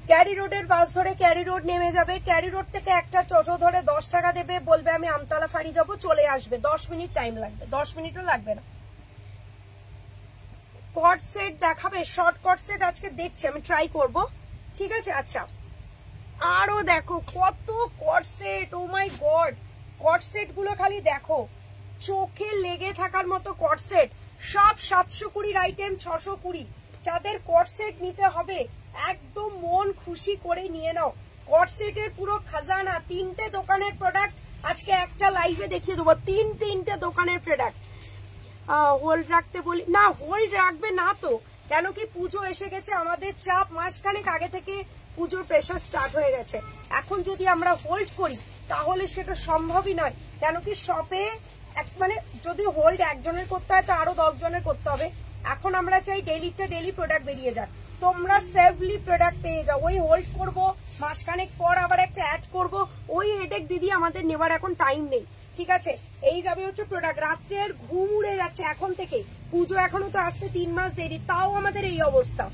ক্যারি রোডের বাস ধরে ক্যারি রোড নেমে যাবে, ক্যারি রোড থেকে একটা টোটো ধরে 10 টাকা দেবে, বলবে আমি আমতলা ফাঁড়ি যাবো, চলে আসবে, 10 মিনিট টাইম লাগবে, 10 মিনিটও লাগবে না। কট সেট দেখাবে, শর্ট কট সেট আজকে দেখছি, আমি ট্রাই করব, ঠিক আছে। আচ্ছা আরো দেখো কত কট সেট, ও মাই গড, কট সেট গুলো খালি দেখো, চোখে লেগে থাকার মতো কট সেট, সব 720 আইটেম, 620। যাদের কট সেট নিতে হবে একদম মন খুশি করে নিয়ে নাও, কট সেটের পুরো খাজানা। 3টে দোকানের প্রোডাক্ট আজকে একটা লাইভে দেখিয়ে দেবো, 3টে দোকানের প্রোডাক্ট। হোল্ড রাখতে বলি না, হোল্ড রাখবে না তো, কেন কি পুজো এসে গেছে, আমাদের চাপ মাসখানেক আগে থেকে পুজোর প্রেশার স্টার্ট হয়ে গেছে। এখন যদি আমরা হোল্ড করি তাহলে সেটা সম্ভবই নয়, কেন কি শপে মানে যদি হোল্ড একজনের করতে হয় তো আরো 10 জনের করতে হবে। এখন আমরা চাই ডেইলিটা ডেইলি প্রোডাক্ট বেরিয়ে যাক, তোমরা সেফলি প্রোডাক্ট পেয়ে যাও। ওই হোল্ড করবো, মাসখানেক পর আবার একটা অ্যাড করবো, ওই হেডেক দিদি আমাদের নেবার এখন টাইম নেই, ঠিক আছে। এই যাবে হচ্ছে প্রোডাক্ট, রাত্রের ঘুম উড়ে যাচ্ছে এখন থেকে, পুজো এখনো তো আসতে 3 মাস দেরি, তাও আমাদের এই অবস্থা।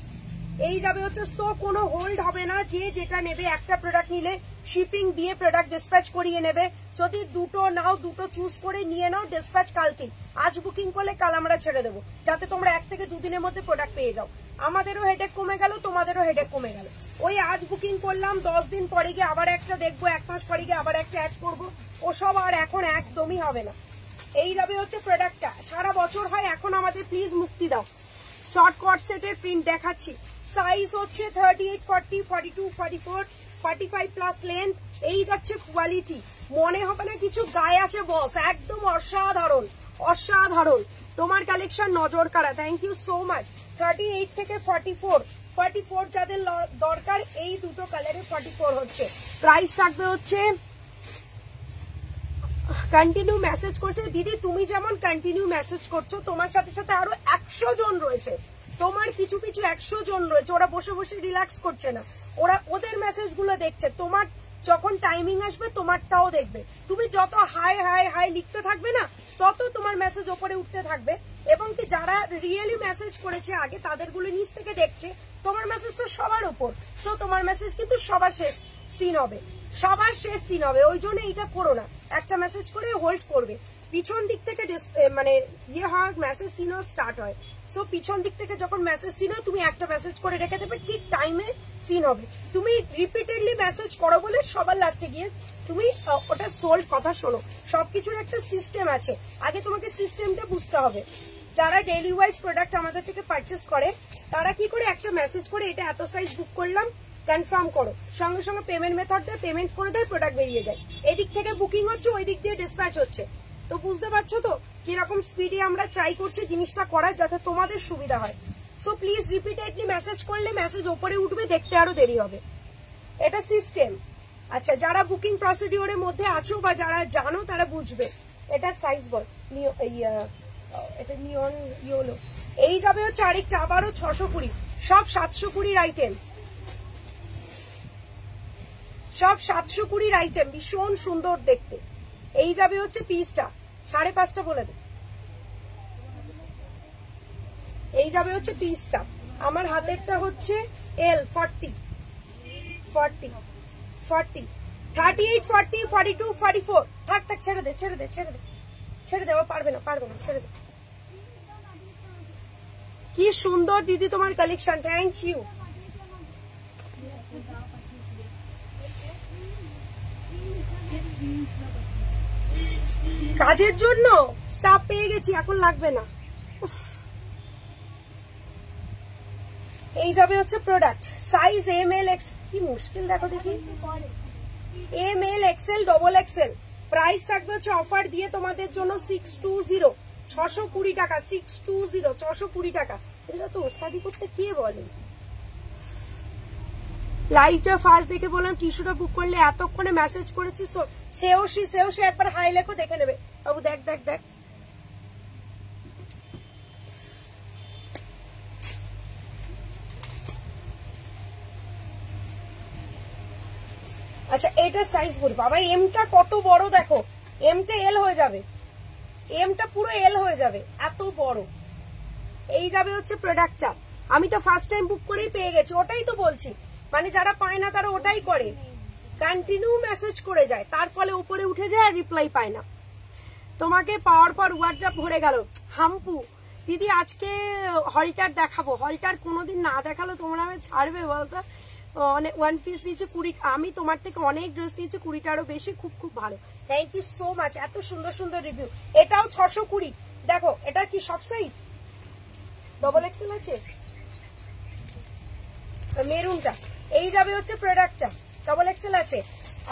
এই যাবে হচ্ছে, সো কোনো হোল্ড হবে না, যে যেটা নেবে, একটা প্রোডাক্ট নিলে শিপিং দিয়ে প্রোডাক্ট ডিসপ্যাচ করিয়ে নেবে, যদি দুটো নাও দুটো চুজ করে নিয়ে নাও, ডিসপ্যাচ কালকে, আজ বুকিং করলে কাল আমরা ছেড়ে দেবো, যাতে তোমরা 1 থেকে 2 দিনের মধ্যে প্রোডাক্ট পেয়ে যাও। আমাদেরও হেডেক কমে গেল, তোমাদেরও হেডেক কমে গেল। ওই আজ বুকিং করলাম, 10 দিন পরে গিয়ে আবার একটা দেখবো, 1 মাস পরে গিয়ে আবার একটা অ্যাড করবো, ওসব আর এখন একদমই হবে না। এই যাবে হচ্ছে প্রোডাক্টটা, সারা বছর হয়, এখন আমাদের প্লিজ মুক্তি দাও। শর্ট কট সেটের প্রিন্ট দেখাচ্ছি, সাইজ হচ্ছে 38, 40, 42, 44, 45 প্লাস লেন্থ। এই যাচ্ছে কোয়ালিটি, মনে হবে না কিছু গায়ে আছে বস, একদম অসাধারণ অসাধারণ। তোমার কালেকশন নজর কাড়া, থ্যাংক ইউ সো মাচ। 38 থেকে 44 যাদের দরকার, এই দুটো কালারে 44 হচ্ছে। প্রাইস থাকবে হচ্ছে, কন্টিনিউ মেসেজ করছে দিদি, তুমি যেমন কন্টিনিউ মেসেজ করছো, তোমার সাথে সাথে আরো 100 জন রয়েছে, তোমার পিছু পিছু 100 জন রয়েছে, ওরা বসে বসে রিল্যাক্স করছে না, ওরা ওদের মেসেজ গুলো দেখছে। তোমার যখন টাইমিং আসবে তোমারটাও দেখবে, তুমি যত হাই হাই হাই লিখতে থাকবে না, তত তোমার মেসেজ ওপরে উঠতে থাকবে, এবং কি যারা রিয়েলি মেসেজ করেছে আগে তাদেরগুলো নিচ থেকে দেখছে, তোমার মেসেজ তো সবার উপর, সো তোমার মেসেজ কিন্তু সবার শেষ সিন হবে, সবার শেষ সিন হবে। ওই জন্য এইটা করো না, একটা মেসেজ করে হোল্ড করবে, পিছন দিক থেকে মানে ইয়ে হয়, মেসেজ সিন স্টার্ট হয়, সো পিছন দিক থেকে যখন মেসেজ সিন হয় তুমি একটা মেসেজ করে রেখে দেবে, ঠিক টাইমে সিন হবে। তুমি রিপিটেডলি মেসেজ করো বলে সবার লাস্টে গিয়ে তুমি ওটা সোল্ড, কথা শোনো, সবকিছুর একটা সিস্টেম আছে, আগে তোমাকে সিস্টেমটা বুঝতে হবে। যারা ডেইলি ওয়াইজ প্রোডাক্ট আমাদের থেকে পারচেস করে তারা কি করে, একটা মেসেজ করে এটা এত সাইজ বুক করলাম, কনফার্ম করো, সঙ্গে সঙ্গে পেমেন্ট মেথড দেয়, পেমেন্ট করে দেয়, প্রোডাক্ট বেরিয়ে যায়। এদিক থেকে বুকিং হচ্ছে, ওই দিক দিয়ে ডিসপ্যাচ হচ্ছে। তো বুঝতে পারছো তো কিরকম স্পিডে আমরা ট্রাই করছি জিনিসটা করার, যাতে তোমাদের সুবিধা হয়। সো প্লিজ রিপিটেডলি মেসেজ করলে মেসেজ ওপরে উঠবে, দেখতে আরো দেরি হবে, এটা সিস্টেম। আচ্ছা, যারা বুকিং প্রসিডিওরের মধ্যে আছো বা যারা জানো তারা বুঝবে। এটা সাইজ বল, এটা নিয়ন ইয়েলো। এই যাবে হচ্ছে আরেকটা, আবারও 620, সব 720 আইটেম, সব 720 আইটেম, ভীষণ সুন্দর দেখতে। এই যাবে হচ্ছে পিসটা 5.5টা বলে দে, এই যাবে হচ্ছে পিসটা। আমার হাতেরটা হচ্ছে এল, 40, 40, 40, 38, 40, 42, 44। থাক থাক, ছেড়ে দে ছেড়ে দে ছেড়ে দে ছেড়ে দেওয়া, পারবে না পারবে না, ছেড়ে দে। কি সুন্দর দিদি তোমার কালেকশন, থ্যাংক ইউ। কাজের জন্য স্টাফ পেয়ে গেছি, এখন লাগবে না। এই যাবে হচ্ছে product, size M L X, কি মুশকিল দেখো দেখি, M L XL, double XL. Price থাকবে হচ্ছে অফার দিয়ে তোমাদের জন্য 620, 620 টাকা, 620, 620 টাকা। এটা তো ওস্তাদি করতে কে বলে। লাইভটা ফার্স্ট দেখে বললাম টিস্যুটা বুক করলে, এতক্ষণে মেসেজ করেছি, সেও সে একবার হাই লেখো, দেখে নেবে বাবু, দেখ দেখ দেখ। আচ্ছা, এটা সাইজ বলি বাবা, এমটা কত বড় দেখো, এমটা এল হয়ে যাবে, এমটা পুরো এল হয়ে যাবে, এত বড়। এই যাবে হচ্ছে প্রোডাক্টটা। আমি তো ফার্স্ট টাইম বুক করেই পেয়ে গেছি, ওটাই তো বলছি, মানে যারা পায় না তারা ওটাই করে, কন্টিনিউ মেসেজ করে যায়, তার ফলে উপরে উঠে যায় আর রিপ্লাই পায় না। তোমাকে পাওয়ার পর ওয়ার্ডটা ভরে গেল। হাম্পু দিদি আজকে হলটার দেখাবো, হলটার কোনোদিন না দেখালো তোমরা আমি ছাড়বে বলতো? অনেক ওয়ান পিস দিয়েছে 20, আমি তোমার থেকে অনেক ড্রেস দিয়েছি 20টারও বেশি, খুব খুব ভালো, থ্যাংক ইউ সো মাচ, এত সুন্দর সুন্দর রিভিউ। এটাও 620, দেখো এটা কি সব সাইজ ডবল এক্সেল আছে মেরুনটা, এই যাবে হচ্ছে প্রোডাক্টটা, ডবল এক্সেল আছে।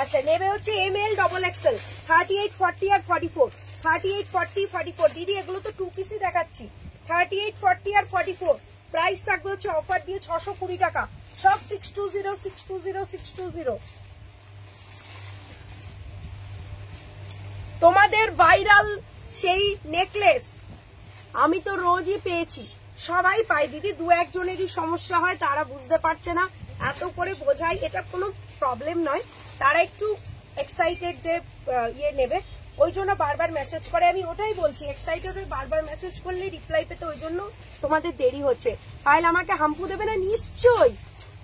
আচ্ছা নেবে হচ্ছে এম এল ডবল এক্সেল 38, 40 আর 44, 38, 40, 44 দিদি এগুলো তো 2 পিসই দেখাচ্ছি, 38, 40 আর 44 প্রাইস থাকবে হচ্ছে অফার দিয়ে 620 টাকা, সব 620, 620, 620। তোমাদের ভাইরাল সেই নেকলেস আমি তো রোজই পেয়েছি, সবাই পায় দিদি, 2-1 জনেরই সমস্যা হয়, তারা বুঝতে পারছে না, এত করে বোঝাই, এটা কোনো প্রবলেম নয়, তারা একটু এক্সাইটেড যে ইয়ে নেবে ওই জন্য বারবার মেসেজ করে, আমি ওটাই বলছি, এক্সাইটেড হয়ে বারবার মেসেজ করলে রিপ্লাই পেতে ওই জন্য তোমাদের দেরি হচ্ছে। পাইলে আমাকে হাম্পু দেবে না? নিশ্চয়ই,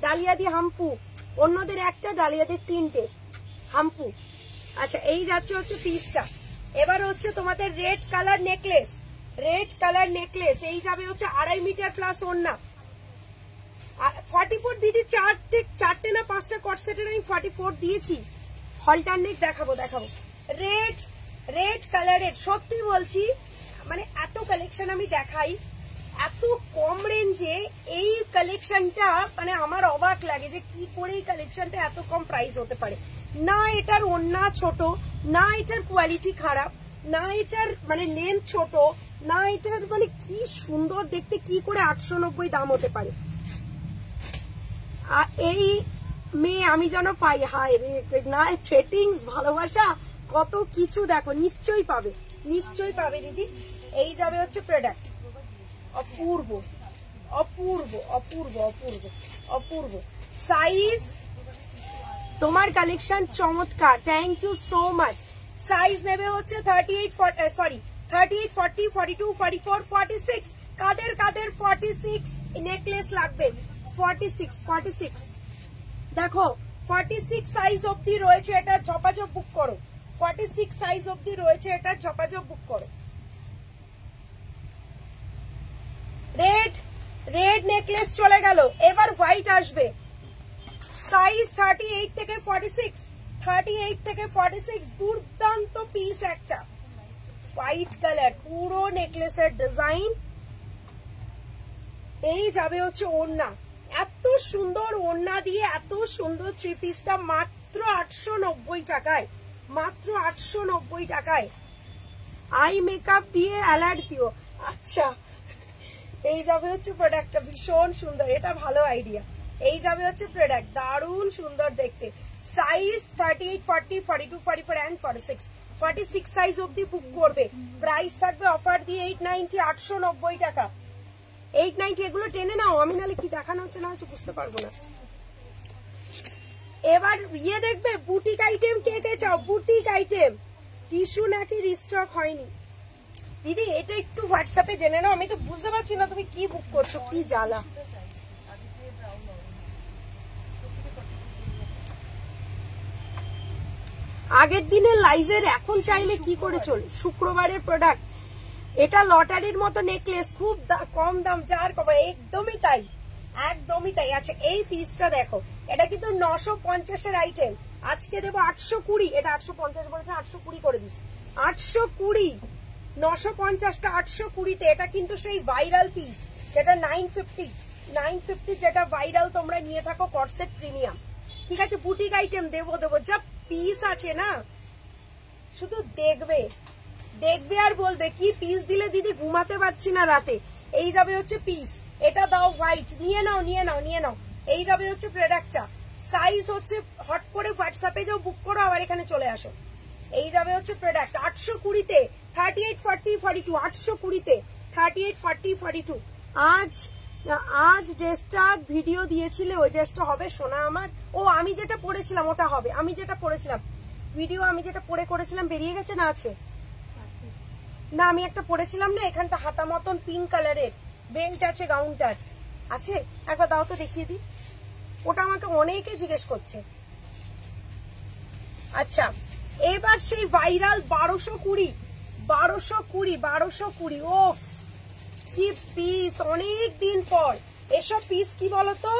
ডালিয়া দিয়ে হাম্পু, অন্যদের একটা, ডালিয়াদের 3টে হাম্পু। আচ্ছা এই যাচ্ছে হচ্ছে পিসটা, এবার হচ্ছে তোমাদের red colour necklace, red colour necklace, এই যাবে হচ্ছে 2.5 মিটার প্লাস ওড়না, 44 দিদি, চারটে না 5টা কট সেটের আমি 44 দিয়েছি। হলটার নেক দেখাবো, রেড রেড কালারের, সত্যি বলছি মানে এত কালেকশন আমি দেখাই এত কম রেঞ্জে, এই কালেকশনটা মানে আমার অবাক লাগে যে কি করে এই কালেকশনটা এত কম প্রাইস হতে পারে। না এটার ওড়না ছোট, না এটার কোয়ালিটি খারাপ, না এটার মানে লেন্থ ছোট, না এটার মানে কি সুন্দর দেখতে, কি করে 890 দাম হতে পারে। এই মেয়ে আমি যেন পাই, হায় রে না, থ্রেটিংস ভালোবাসা কত কিছু, দেখো নিশ্চয়ই পাবে, নিশ্চয়ই পাবে দিদি। এই যাবে হচ্ছে প্রোডাক্ট, অপূর্ব অপূর্ব অপূর্ব অপূর্ব অপূর্ব সাইজ, তোমার কালেকশন চমৎকার, thank you so much. Size নেবে হচ্ছে 38, 40, 42, 44, 46, কাদের কাদের 46 নেকলেস লাগবে, 46 দেখো 46 সাইজ অবধি রয়েছে, এটা ঝপাঝপ বুক করো, 46 সাইজ অবধি রয়েছে, এটা ঝপাঝপ বুক করো। রেড রেড নেকলেস চলে গেল, এবার হোয়াইট আসবে, সাইজ 38 থেকে 46, 38 থেকে 46, দুর্দান্ত পিস একটা, হোয়াইট কালার পুরো নেকলেসের ডিজাইন। এই যাবে হচ্ছে ওড়না, এত সুন্দর ওড়না দিয়ে এত সুন্দর 3 পিসটা মাত্র 890 টাকায়, মাত্র 890 টাকায়। আই মেকআপ দিয়ে অ্যালার্ট দিও, আচ্ছা এই যাবে হচ্ছে প্রোডাক্টটা, ভীষণ সুন্দর, এটা ভালো আইডিয়া। এই যাবে হচ্ছে প্রোডাক্ট, দারুণ সুন্দর দেখতে, সাইজ 38, 40, 42, 44 and 46, 46 সাইজ অবধি বুক করবে, প্রাইস থাকবে অফার দিয়ে 890, 890 টাকা, 890। এগুলো টেনে নাও, আমি নাহলে কি দেখানো হচ্ছে না হচ্ছে বুঝতে পারবো না। এবার ইয়ে দেখবে বুটিক আইটেম, কে কে চাও বুটিক আইটেম, টিস্যু নাকি রিস্টক হয়নি দিদি, এটা একটু হোয়াটসঅ্যাপে জেনে নাও, আমি তো বুঝতে পারছি না তুমি কি বুক করছো, কি জ্বালা। আগের দিনের লাইভের এখন চাইলে কি করে চলে, শুক্রবারের প্রোডাক্ট, এটা লটারির মতো নেকলেস, খুব কম দাম, যার কম, একদমই তাই, একদমই তাই। আচ্ছা এই পিসটা দেখো, এটা কিন্তু 950 এর আইটেম, আজকে দেবো 820, এটা 850 বলেছে, 820 করে দিস, 820, 950টা 820তে, এটা কিন্তু সেই ভাইরাল পিস যেটা 950 যেটা ভাইরাল তোমরা নিয়ে থাকো কটসেট প্রিমিয়াম, ঠিক আছে। বুটিক আইটেম দেবো যা পিস আছে না, শুধু দেখবে দেখবে আর বলবে কি পিস দিলে দিদি ঘুমাতে পারছি না রাতে। এই যাবে হচ্ছে পিস, এটা দাও হোয়াইট, নিয়ে নাও নিয়ে নাও নিয়ে নাও। এই যাবে হচ্ছে প্রোডাক্টটা, সাইজ হচ্ছে হট করে হোয়াটসঅ্যাপে যাও বুক করো, আবার এখানে চলে আসো। এই যাবে হচ্ছে প্রোডাক্ট 820তে, 38, 40, 42, 820তে, 38, 40, 42। আজ ড্রেসটা ভিডিও দিয়েছিলে, ওই ড্রেসটা হবে সোনা আমার, ও আমি যেটা পরেছিলাম ওটা হবে, আমি যেটা পরেছিলাম ভিডিও, আমি যেটা পরে করেছিলাম বেরিয়ে গেছে না আছে না, আমি একটা পরেছিলাম না এখানটা হাতা মতন পিঙ্ক কালারের, বেল্ট আছে গাউনটার আছে, একবার দাও তো দেখিয়ে দিই, ওটা আমাকে অনেকে জিজ্ঞেস করছে। আচ্ছা এবার সেই ভাইরাল 1220 1220 ওফ কি পিস, অনেক দিন পর। এসব পিস কি বলতো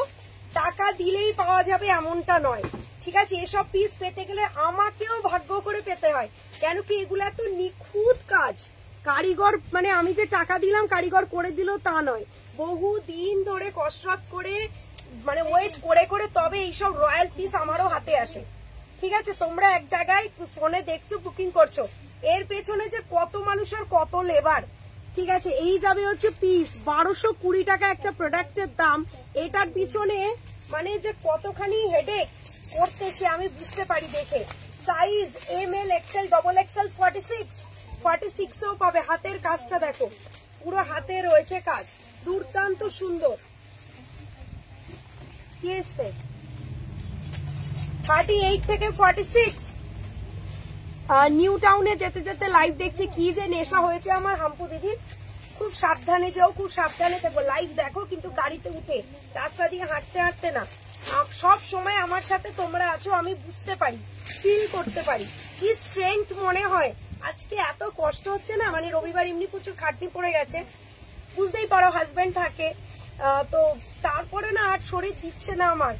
টাকা দিলেই পাওয়া যাবে এমনটা নয়, ঠিক আছে? এসব পিস পেতে গেলে আমাকেও ভাগ্য করে পেতে হয়, কেন কি এগুলো এত নিখুঁত কাজ, কারিগর মানে আমি যে টাকা দিলাম কারিগর করে দিল তা নয়, বহু দিন ধরে কসরত করে মানে ওয়েট করে করে তবে এইসব রয়্যাল পিস আমারও হাতে আসে, ঠিক আছে? তোমরা এক জায়গায় ফোনে দেখছো বুকিং করছো, এর পেছনে যে কত মানুষের কত লেবার, ঠিক আছে? এই যাবে হচ্ছে পিস 1220 টাকা একটা প্রোডাক্টের দাম, এটার পিছনে মানে যে কতখানি হেডেক করতে সে আমি বুঝতে পারি দেখে। সাইজ ML XL XXL 46ও পাবে, হাতের কাজটা দেখো, পুরো হাতে রয়েছে কাজ, দুর্দান্ত সুন্দর। কি এসছে 38 থেকে 46। নিউ টাউনে যেতে যেতে লাইভ দেখছি, কি যে নেশা হয়েছে আমার হাম্পু দিদির। খুব সাবধানে যাও, খুব সাবধানে থাকো, লাইভ দেখো কিন্তু গাড়িতে উঠে, রাস্তা দিয়ে হাঁটতে হাঁটতে না। সব সময় আমার সাথে তোমরা আছো, আমি বুঝতে পারি, ফিল করতে পারি, কি স্ট্রেংথ মনে হয়। আজকে এত কষ্ট হচ্ছে না, মানে রবিবার এমনি প্রচুর খাটনি পড়ে গেছে, বুঝতেই পারো হাজবেন্ড থাকে, তো তারপরে না আর শরীর দিচ্ছে না আমার,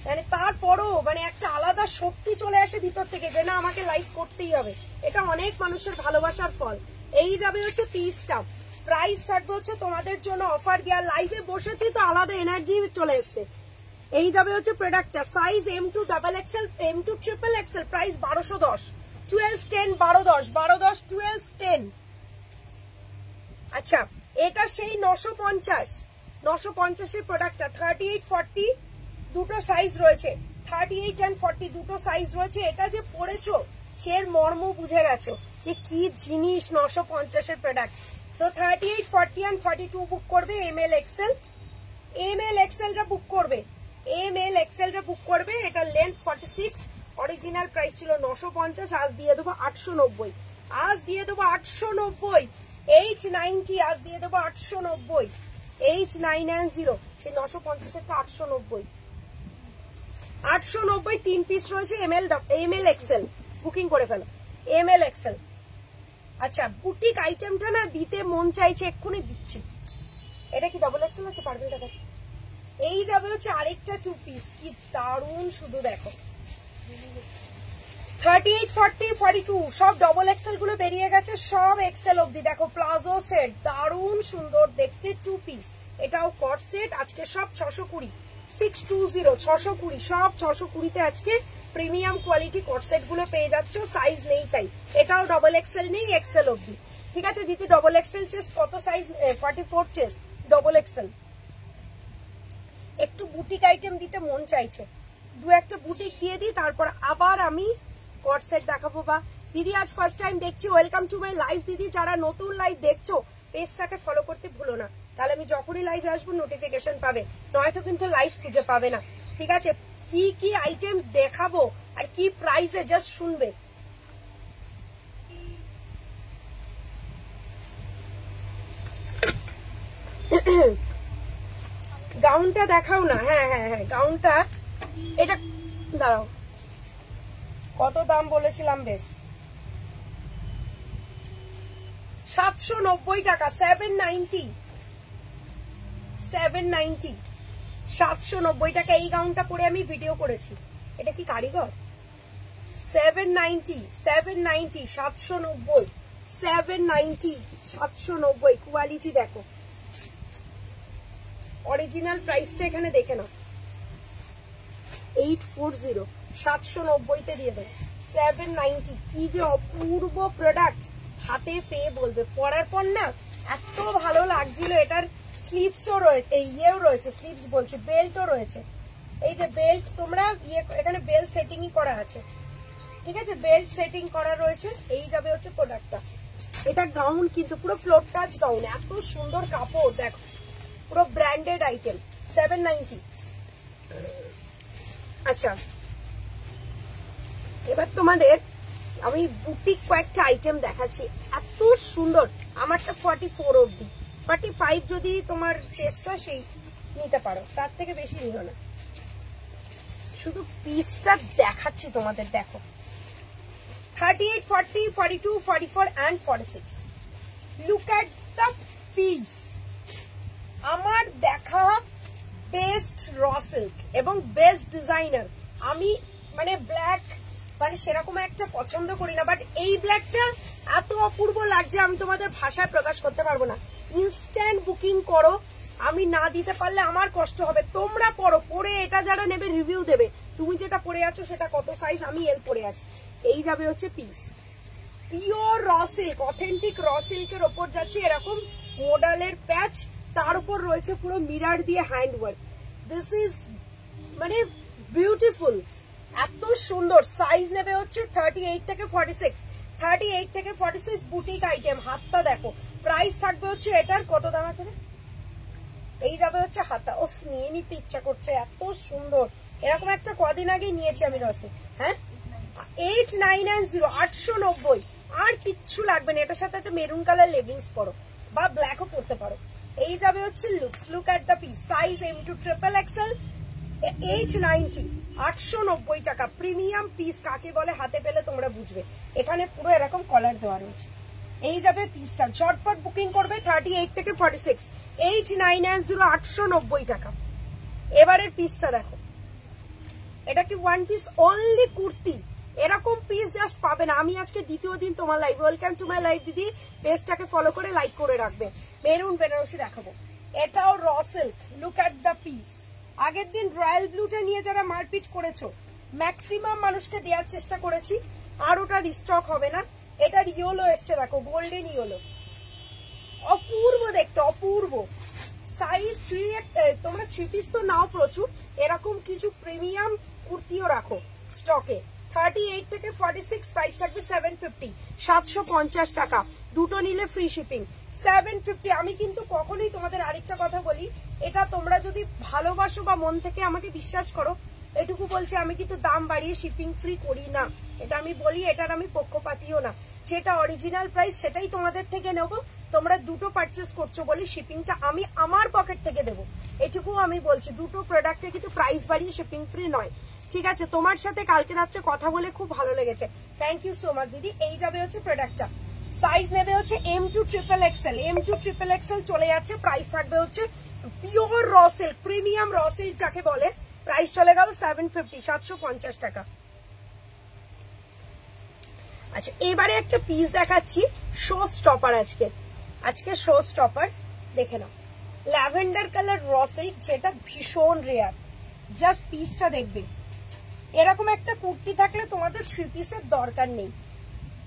মানে তারপরও মানে একটা আলাদা শক্তি চলে আসে ভিতর থেকে যে না আমাকে লাইভ করতেই হবে। এটা অনেক মানুষের ভালোবাসার ফল। এই যাবে হচ্ছে পিসটা, প্রাইস থাকবে হচ্ছে তোমাদের জন্য অফার দেওয়া, লাইভে বসেছি তো আলাদা এনার্জি চলে এসছে। এই যাবে হচ্ছে প্রোডাক্টটা, size M2 XXL M2 XXL, price 1210, 1210 1210 1210 1210। আচ্ছা এটা সেই 950 এর প্রোডাক্টটা, 38 40 দুটো সাইজ রয়েছে, 38 and 40 দুটো সাইজ রয়েছে। এটা যে পড়েছো সে মর্ম বুঝে গেছো যে কি জিনিস 950 এর প্রোডাক্ট। তো 38 40 and 42 বুক করবে, ML XL টা বুক করবে, ML XL টা বুক করবে। এটা লেন্থ 46, অরিজিনাল প্রাইস ছিল 950, আজ দিয়ে দেবো 890, আজ দিয়ে দেবো 890, 890 আজ দিয়ে দেবো 890, 8990 সেই 950 এরটা 890 3 পিস রয়েছে, ML XL বুকিং করে ফেলো, ML XL। আচ্ছা বুটিক আইটেমটা না দিতে মন চাইছে, এক্ষুনি দিচ্ছি। এটা কি ডবল XL আছে, পারবে এটা? এই যাবে হচ্ছে আরেকটা 2 পিস, কি দারুণ, শুধু দেখো 38 40 42 সব ডবল XL গুলো বেরিয়ে গেছে, সব XL অবধি। দেখো প্লাজো সেট, দারুণ সুন্দর দেখতে 2 পিস, এটাও কট সেট। আজকে সব 620 620 620 সব 620 তে আজকে প্রিমিয়াম কোয়ালিটি কট সেট গুলো পেয়ে যাচ্ছ, সাইজ নেই তাই। এটাও ডবল XL নেই, XL অবধি, ঠিক আছে? দিদি ডবল XL চেস্ট কত সাইজ? 44 chest double XL। একটু বুটিক আইটেম দিতে মন চাইছে, দু একটা বুটিক দিয়ে দিই, তারপর আবার আমি কট সেট দেখাবো। বা দিদি আজ ফার্স্ট টাইম দেখছি, ওয়েলকাম টু মাই লাইভ। দিদি যারা নতুন লাইভ দেখছো পেজটাকে ফলো করতে ভুলো না, তাহলে আমি যখনই লাইভে আসবো নোটিফিকেশন পাবে, নয়তো কিন্তু লাইভ খুঁজে পাবে না, ঠিক আছে? কি কি আইটেম দেখাবো আর কি প্রাইসে জাস্ট শুনবে। গাউনটা দেখাও না, হ্যাঁ হ্যাঁ হ্যাঁ গাউনটা, এটা দাঁড়াও কত দাম বলেছিলাম, বেশ 790 টাকা, 790 790 টাকা। এই গাউনটা পরে আমি ভিডিও করেছি, এটা কি কারিগর? 790 790 কোয়ালিটি দেখো, অরিজিনাল প্রাইসটা এখানে দেখে নাও, 840 790 তে দিয়ে দেয়, 790। কি যে অপূর্ব প্রোডাক্ট, হাতে পেয়ে বলবে, পরার পর না এত ভালো লাগছিল। এটার স্লিভসও রয়েছে, ইয়েও রয়েছে, স্লিভস বলছে, বেল্টও রয়েছে। এই যে বেল্ট তোমরা এখানে বেল্ট সেটিংই করা আছে, ঠিক আছে? বেল্ট সেটিং করা রয়েছে। এই যাবে হচ্ছে প্রোডাক্টটা, এটা গাউন কিন্তু পুরো ফ্লোর টাচ গাউন, এত সুন্দর কাপড় দেখো, পুরো ব্র্যান্ডেড আইটেম, 790। আচ্ছা এবার তোমাদের আমি বুটিক কয়েকটা আইটেম দেখাচ্ছি, এত সুন্দর। আমারটা 44 অবধি, 45 যদি তোমার চেষ্টা সেই নিতে পারো, তার থেকে বেশি নিও না। শুধু পিসটা দেখাচ্ছি তোমাদের, দেখো 38, 40, 42, 44 and 46. Look at the piece. আমার দেখা বেস্ট র সিল্ক এবং বেস্ট ডিজাইনার। আমি মানে ব্ল্যাক মানে সেরকম একটা পছন্দ করি না, বাট এই ব্ল্যাকটা এত অপূর্ব লাগছে আমি তোমাদের ভাষায় প্রকাশ করতে পারবো না। ইনস্ট্যান্ট বুকিং করো, আমি না দিতে পারলে আমার কষ্ট হবে। তোমরা পড়ো, পরে এটা যারা নেবে রিভিউ দেবে তুমি যেটা পরে আছো সেটা কত সাইজ, আমি এল পরে আছি। এই যাবে হচ্ছে piece, pure raw silk, authentic র সিল্কের ওপর যাচ্ছে এরকম মডেলের প্যাচ, তার উপর রয়েছে পুরো মিরার দিয়ে হ্যান্ড ওয়ার্ক। দিস ইজ মানে বিউটিফুল, এত সুন্দর। সাইজ নেবে হচ্ছে 38 থেকে 46, 38 থেকে 46 বুটিক আইটেম। হাতটা দেখো, প্রাইস থাকবে হচ্ছে এটার কত দাম আছে না, এই যাবে হচ্ছে হাতা। ওফ, নিয়ে নিতে ইচ্ছা করছে, এত সুন্দর। এরকম একটা কদিন আগে নিয়েছি আমি রসে, হ্যাঁ 8990, 890। আর কিচ্ছু লাগবে না, এটার সাথে একটা মেরুন কালার লেগিংস পরো বা ব্ল্যাকও পরতে পারো। এই যাবে হচ্ছে looks, look at the piece, size M2 triple Excel, 890, 890 টাকা। প্রিমিয়াম পিস কাকে বলে হাতে পেলে তোমরা বুঝবে। এখানে পুরো এরকম কলার দেওয়া রয়েছে। এই যাবে পিসটা, ঝটপট বুকিং করবে 38 থেকে 46, 8990, 890 টাকা। এবারের পিসটা দেখো, এটা কি ওয়ান পিস অনলি কুর্তি, এরকম পিস জাস্ট পাবে না। আমি আজকে দ্বিতীয় দিন তোমার live, welcome to my live দিদি, পেজটাকে ফলো করে লাইক করে রাখবে। মেরুন বেনারসি দেখাবো, এটাও raw silk, look at the piece. আগের দিন রয়্যাল ব্লুটা নিয়ে যারা মারপিট করেছো, ম্যাক্সিমাম মানুষকে দেওয়ার চেষ্টা করেছি, আর ওটা রিস্টক হবে না। এটার ইয়েলো এসছে দেখো, গোল্ডেন ইয়েলো, অপূর্ব দেখতে, অপূর্ব। সাইজ 3, তোমরা 3 পিস তো নাও প্রচুর, এরকম কিছু প্রিমিয়াম কুর্তিও রাখো স্টকে। 38 থেকে 46, প্রাইস থাকবে 750, 750 টাকা। দুটো নিলে ফ্রি শিপিং, 750। আমি কিন্তু কখনোই তোমাদের আরেকটা কথা বলি, এটা তোমরা যদি ভালোবাসো বা মন থেকে আমাকে বিশ্বাস করো, এটুকু বলছি, আমি কিন্তু দাম বাড়িয়ে শিপিং ফ্রি করি না, এটা আমি বলি, এটার আমি পক্ষপাতীও না। যেটা অরিজিনাল প্রাইস সেটাই তোমাদের থেকে নেবো, তোমরা দুটো পারচেস করছো বলি শিপিংটা আমি আমার পকেট থেকে দেবো, এটুকু আমি বলছি। দুটো প্রোডাক্টে কিন্তু প্রাইস বাড়িয়ে শিপিং ফ্রি নয়, ঠিক আছে? তোমার সাথে কালকে রাত্রে কথা বলে খুব ভালো লেগেছে, থ্যাংক ইউ সো মাচ দিদি। এই যাবে হচ্ছে প্রোডাক্টটা, সাইজ নেবে হচ্ছে M2 triple Excel, M2 triple Excel চলে যাচ্ছে। প্রাইস থাকবে হচ্ছে pure raw silk, premium raw silk যাকে বলে, প্রাইস চলে গেল 750, 750 টাকা। আচ্ছা, এবারে একটা পিস দেখাচ্ছি, শো স্টপার। আজকে শো স্টপার দেখে নাও, ল্যাভেন্ডার কালার র সিল্ক, যেটা ভীষণ রেয়ার। জাস্ট পিসটা দেখবে, এরকম একটা কুর্তি থাকলে তোমাদের 3 পিসের দরকার নেই।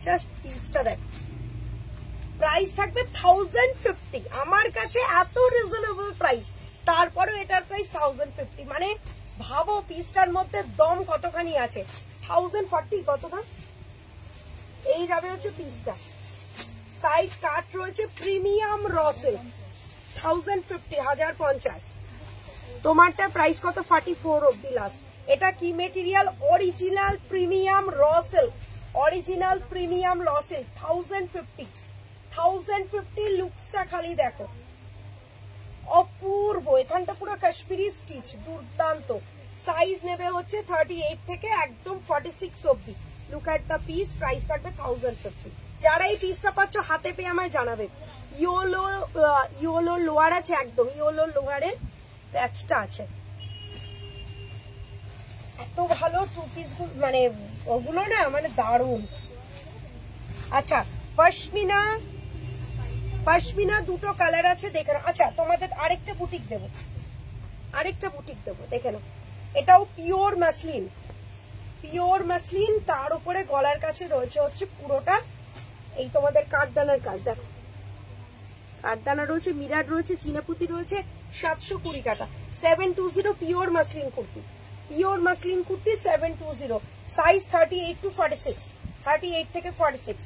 জাস্ট পিসটা দেখ, প্রাইস থাকবে 1050। আমার কাছে এত রিজনেবল প্রাইস, তারপরে এটার প্রাইস 1050। মানে ভাবো পিসটার মধ্যে দম কতখানি আছে। 1040 কত দাম? এই যাবে হচ্ছে পিসটা, সাইড কাট রয়েছে, প্রিমিয়াম র সিল্ক, 1050, 1050। তোমারটা প্রাইস কত? 44 অব্দি লাস্ট। এটা কি material? Original premium raw silk, original premium raw silk, 1050, 1050। লুকসটা খালি দেখো, অপূর্ব। এখানটা পুরো কাশ্মীরি স্টিচ, দুর্দান্ত। সাইজ নেবে হচ্ছে 38 থেকে একদম 46 অব্দি। Look at the piece, price থাকবে 1050। যারা এই পিসটা পাচ্ছ হাতে পেয়ে আমায় জানাবে। ইয়োলো লোয়ার আছে, একদম ইয়োলো লোয়ারে প্যাচটা আছে, এত ভালো 2 পিস, মানে ওগুলো না মানে দারুণ। আচ্ছা, পশমিনা দুটো কালার আছে, দেখে নাও। আচ্ছা, তোমাদের আরেকটা বুটিক দেবো, দেখে নাও। এটাও পিওর মাসলিন, তার উপরে গলার কাছে রয়েছে হচ্ছে পুরোটা এই তোমাদের কাঠদানার কাজ। দেখো, কাঠদানা রয়েছে, মিরার রয়েছে, চিনাপুতি রয়েছে, 720 টাকা। 720 pure muslin kurti, 720। Size 38 to 46, 38 থেকে 46,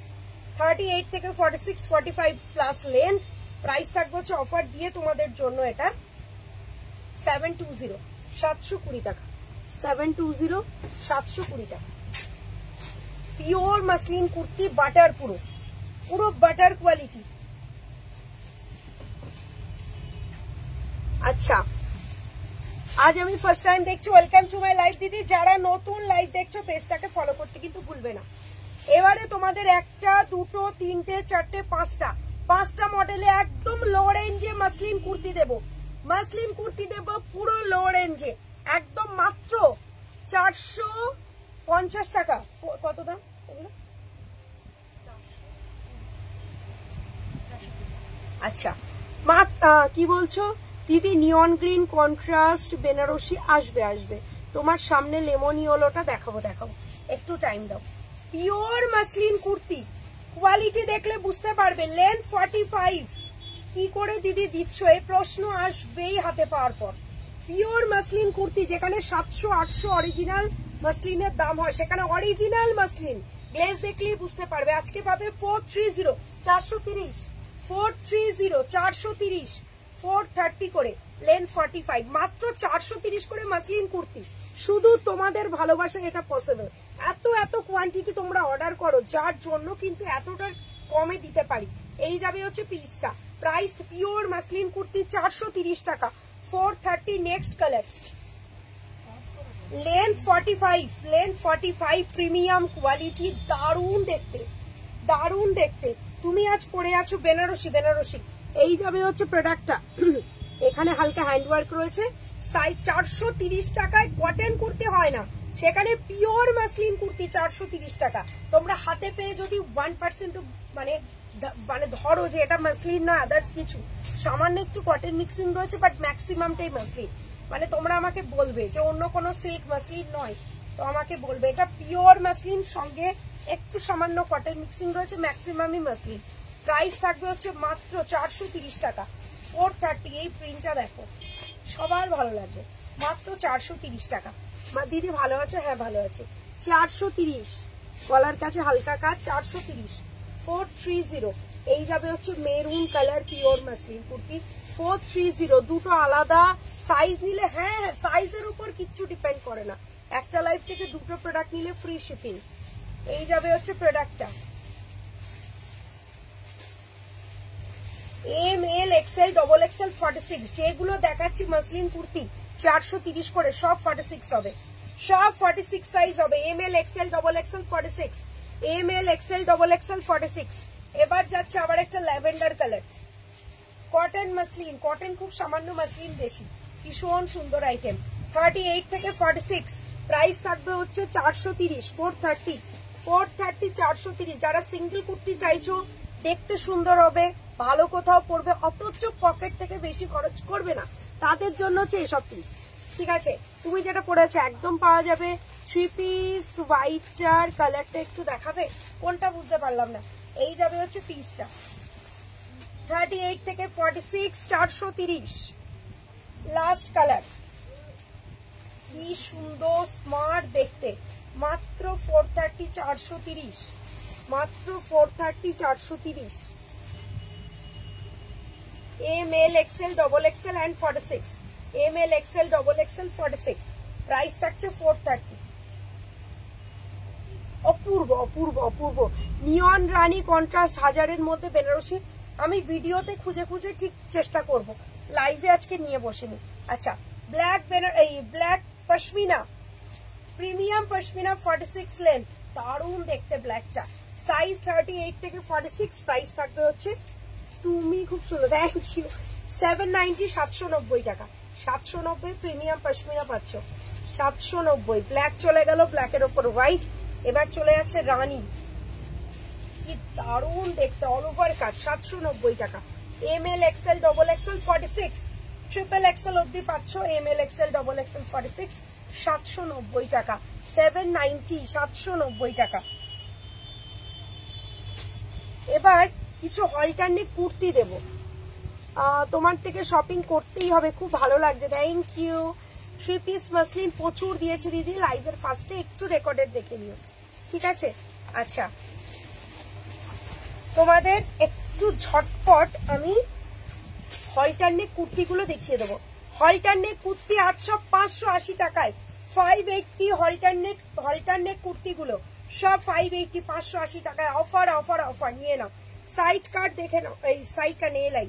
38 থেকে 46, 45 প্লাস লেন্থ। প্রাইস থাকবে হচ্ছে অফার দিয়ে তোমাদের জন্য এটা 720, 720 টাকা। 720, 720 টাকা। পিওর মাসলিন কুর্তি, বাটার, পুরো বাটার কোয়ালিটি। আচ্ছা, আজ আমি ফার্স্ট টাইম দেখছি, ওয়েলকাম টু মাই লাইভ দিদি। যারা নতুন লাইভ দেখছো পেজটাকে ফলো করতে কিন্তু ভুলবে না। এবারে তোমাদের একটা, দুটো, তিনটে, চারটে, পাঁচটা মডেলে একদম লো রেঞ্জে মাসলিন কুর্তি দেবো। মাসলিন কুর্তি দেবো পুরো লো রেঞ্জে, একদম মাত্র 450 টাকা। কত দাম এগুলো? আচ্ছা, কি বলছো দিদি? নিয়ন গ্রিন কন্ট্রাস্ট বেনারসি আসবে আসবে, তোমার সামনে লেমন ইয়েলোটা দেখাবো, একটু টাইম দাও। পিওর মাসলিন কুর্তি, কোয়ালিটি দেখলে বুঝতে পারবে। লেন্থ 45। কি করে দিদি দিচ্ছ এই প্রশ্ন আসবেই হাতে পাওয়ার পর। পিওর মাসলিন কুর্তি, যেখানে 700-800 অরিজিনাল মাসলিনের দাম হয়, সেখানে অরিজিনাল মাসলিন গ্লেজ দেখলেই বুঝতে পারবে। আজকে পাবে 430, 430, 430, 430, 430 করে, লেন্থ 45, মাত্র 430 করে মাসলিন কুর্তি। শুধু তোমাদের ভালোবাসা এটা পসিবল। এত কোয়ান্টিটি তোমরা অর্ডার করো, যার জন্য কিন্তু এতটা কমে দিতে পারি। এই যাবে হচ্ছে পিসটা। প্রাইস পিওর মাসলিন কুর্তি 430 টাকা, 430। Next colour, length 45, premium quality, দারুণ দেখতে। তুমি আজ পরে আছো বেনারসি। এই যাবে হচ্ছে প্রোডাক্টটা। এখানে হালকা হ্যান্ডওয়ার্ক রয়েছে। সাইজ 430 টাকায় কটন কুর্তি হয় না, সেখানে পিওর মাসলিন কুর্তি 430 টাকা। তোমরা হাতে পেয়ে যদি 1% মানে ধরো যে এটা মাসলিন নয়, আদার্স কিছু সামান্য একটু কটন মিক্সিং রয়েছে, বাট ম্যাক্সিমামটাই মাসলিন, মানে তোমরা আমাকে বলবে যে অন্য কোনো সিল্ক মাসলিন নয়, তো আমাকে বলবে এটা পিওর মাসলিন, সঙ্গে একটু সামান্য কটন মিক্সিং রয়েছে, ম্যাক্সিমামই মাসলিন। প্রাইস থাকবে হচ্ছে মাত্র 430 টাকা, 430। এই প্রিন্টটা দেখো, সবার ভালো লাগবে, মাত্র 430 টাকা। দিদি ভালো আছে? হ্যাঁ ভালো আছে। 430, গলার কাছে হালকা কাজ, 430, 430। এই যাবে হচ্ছে maroon colour pure muslin kurti, 430। দুটো আলাদা সাইজ নিলে, হ্যাঁ সাইজের উপর কিচ্ছু ডিপেন্ড করে না। একটা লাইভ থেকে দুটো প্রোডাক্ট নিলে ফ্রি শিপিং। এই যাবে হচ্ছে প্রোডাক্টটা, ML, XL, XXL, 46। যেগুলো দেখাচ্ছি মাসলিন কুর্তি 430 করে, সব 46 হবে, সব 46 সাইজ হবে। ML, XL, XXL, 46, ML, XL, XXL, 46। এবার যাচ্ছে আবার একটা lavender colour, cotton muslin, cotton খুব সামান্য, মাসলিন বেশি, ভীষণ সুন্দর আইটেম। 38 থেকে 46, প্রাইস থাকবে হচ্ছে 430, 430, 430। যারা সিঙ্গেল কুর্তি চাইছো, দেখতে সুন্দর হবে, ভালো কোথাও পড়বে, অথচ পকেট থেকে বেশি খরচ করবে না, তাদের জন্য হচ্ছে এসব পিস। ঠিক আছে, তুমি যেটা পড়েছো একদম পাওয়া যাবে। 3 পিস হোয়াইটার কালারটা একটু দেখাবে, কোনটা বুঝতে পারলাম না। এই যাবে হচ্ছে পিসটা, 38 থেকে 46, 430। লাস্ট কালার, কি সুন্দর স্মার্ট দেখতে, মাত্র 430, 430, মাত্র 430, 430। ML, XL, XXL and 46, ML, XL, XXL, 46। Price থাকছে 430। অপূর্ব নিয়ন রানী কন্ট্রাস্ট, হাজারের মধ্যে বেনারসি। আমি ভিডিওতে খুঁজে ঠিক চেষ্টা করব, লাইভে আজকে নিয়ে বসিনি। আচ্ছা, black pashmina, premium pashmina, 46 length, দারুণ দেখতে ব্ল্যাকটা। সাইজ 38 থেকে 46। প্রাইস থাকবে হচ্ছে, তুমি খুব সুন্দর, থ্যাংক ইউ, 790, 790 টাকা, 790। প্রিমিয়াম পশমিনা পাচ্ছ 790। ব্ল্যাক চলে গেল, ব্ল্যাকের ওপর হোয়াইট। এবার চলে যাচ্ছে রানী, কি দারুণ দেখতে, অল ওভার কাজ, 790 টাকা। ML, XL, XXL, 46, triple XL অব্দি পাচ্ছ। ML, XL, XXL, 46, 790 টাকা, 790, 790 টাকা। এবার কিছু অল্টারনেট কুর্তি দেবো, তোমার থেকে শপিং করতেই হবে, খুব ভালো লাগছে, থ্যাংক ইউ। 3 পিস মাসলিন প্রচুর দিয়েছে দিদি, লাইভের ফার্স্টে একটু রেকর্ডেড দেখে নিও, ঠিক আছে? আচ্ছা, তোমাদের একটু ঝটপট আমি অল্টারনেট কুর্তিগুলো দেখিয়ে দেবো। অল্টারনেট কুর্তি 800, 580 টাকায়, 580 অল্টারনেট কুর্তিগুলো সব 580, 580 টাকায়, অফার নিয়ে নাও। সাইড কার্ড দেখে নাও, এই সাইড কার্ড নিয়ে লাই।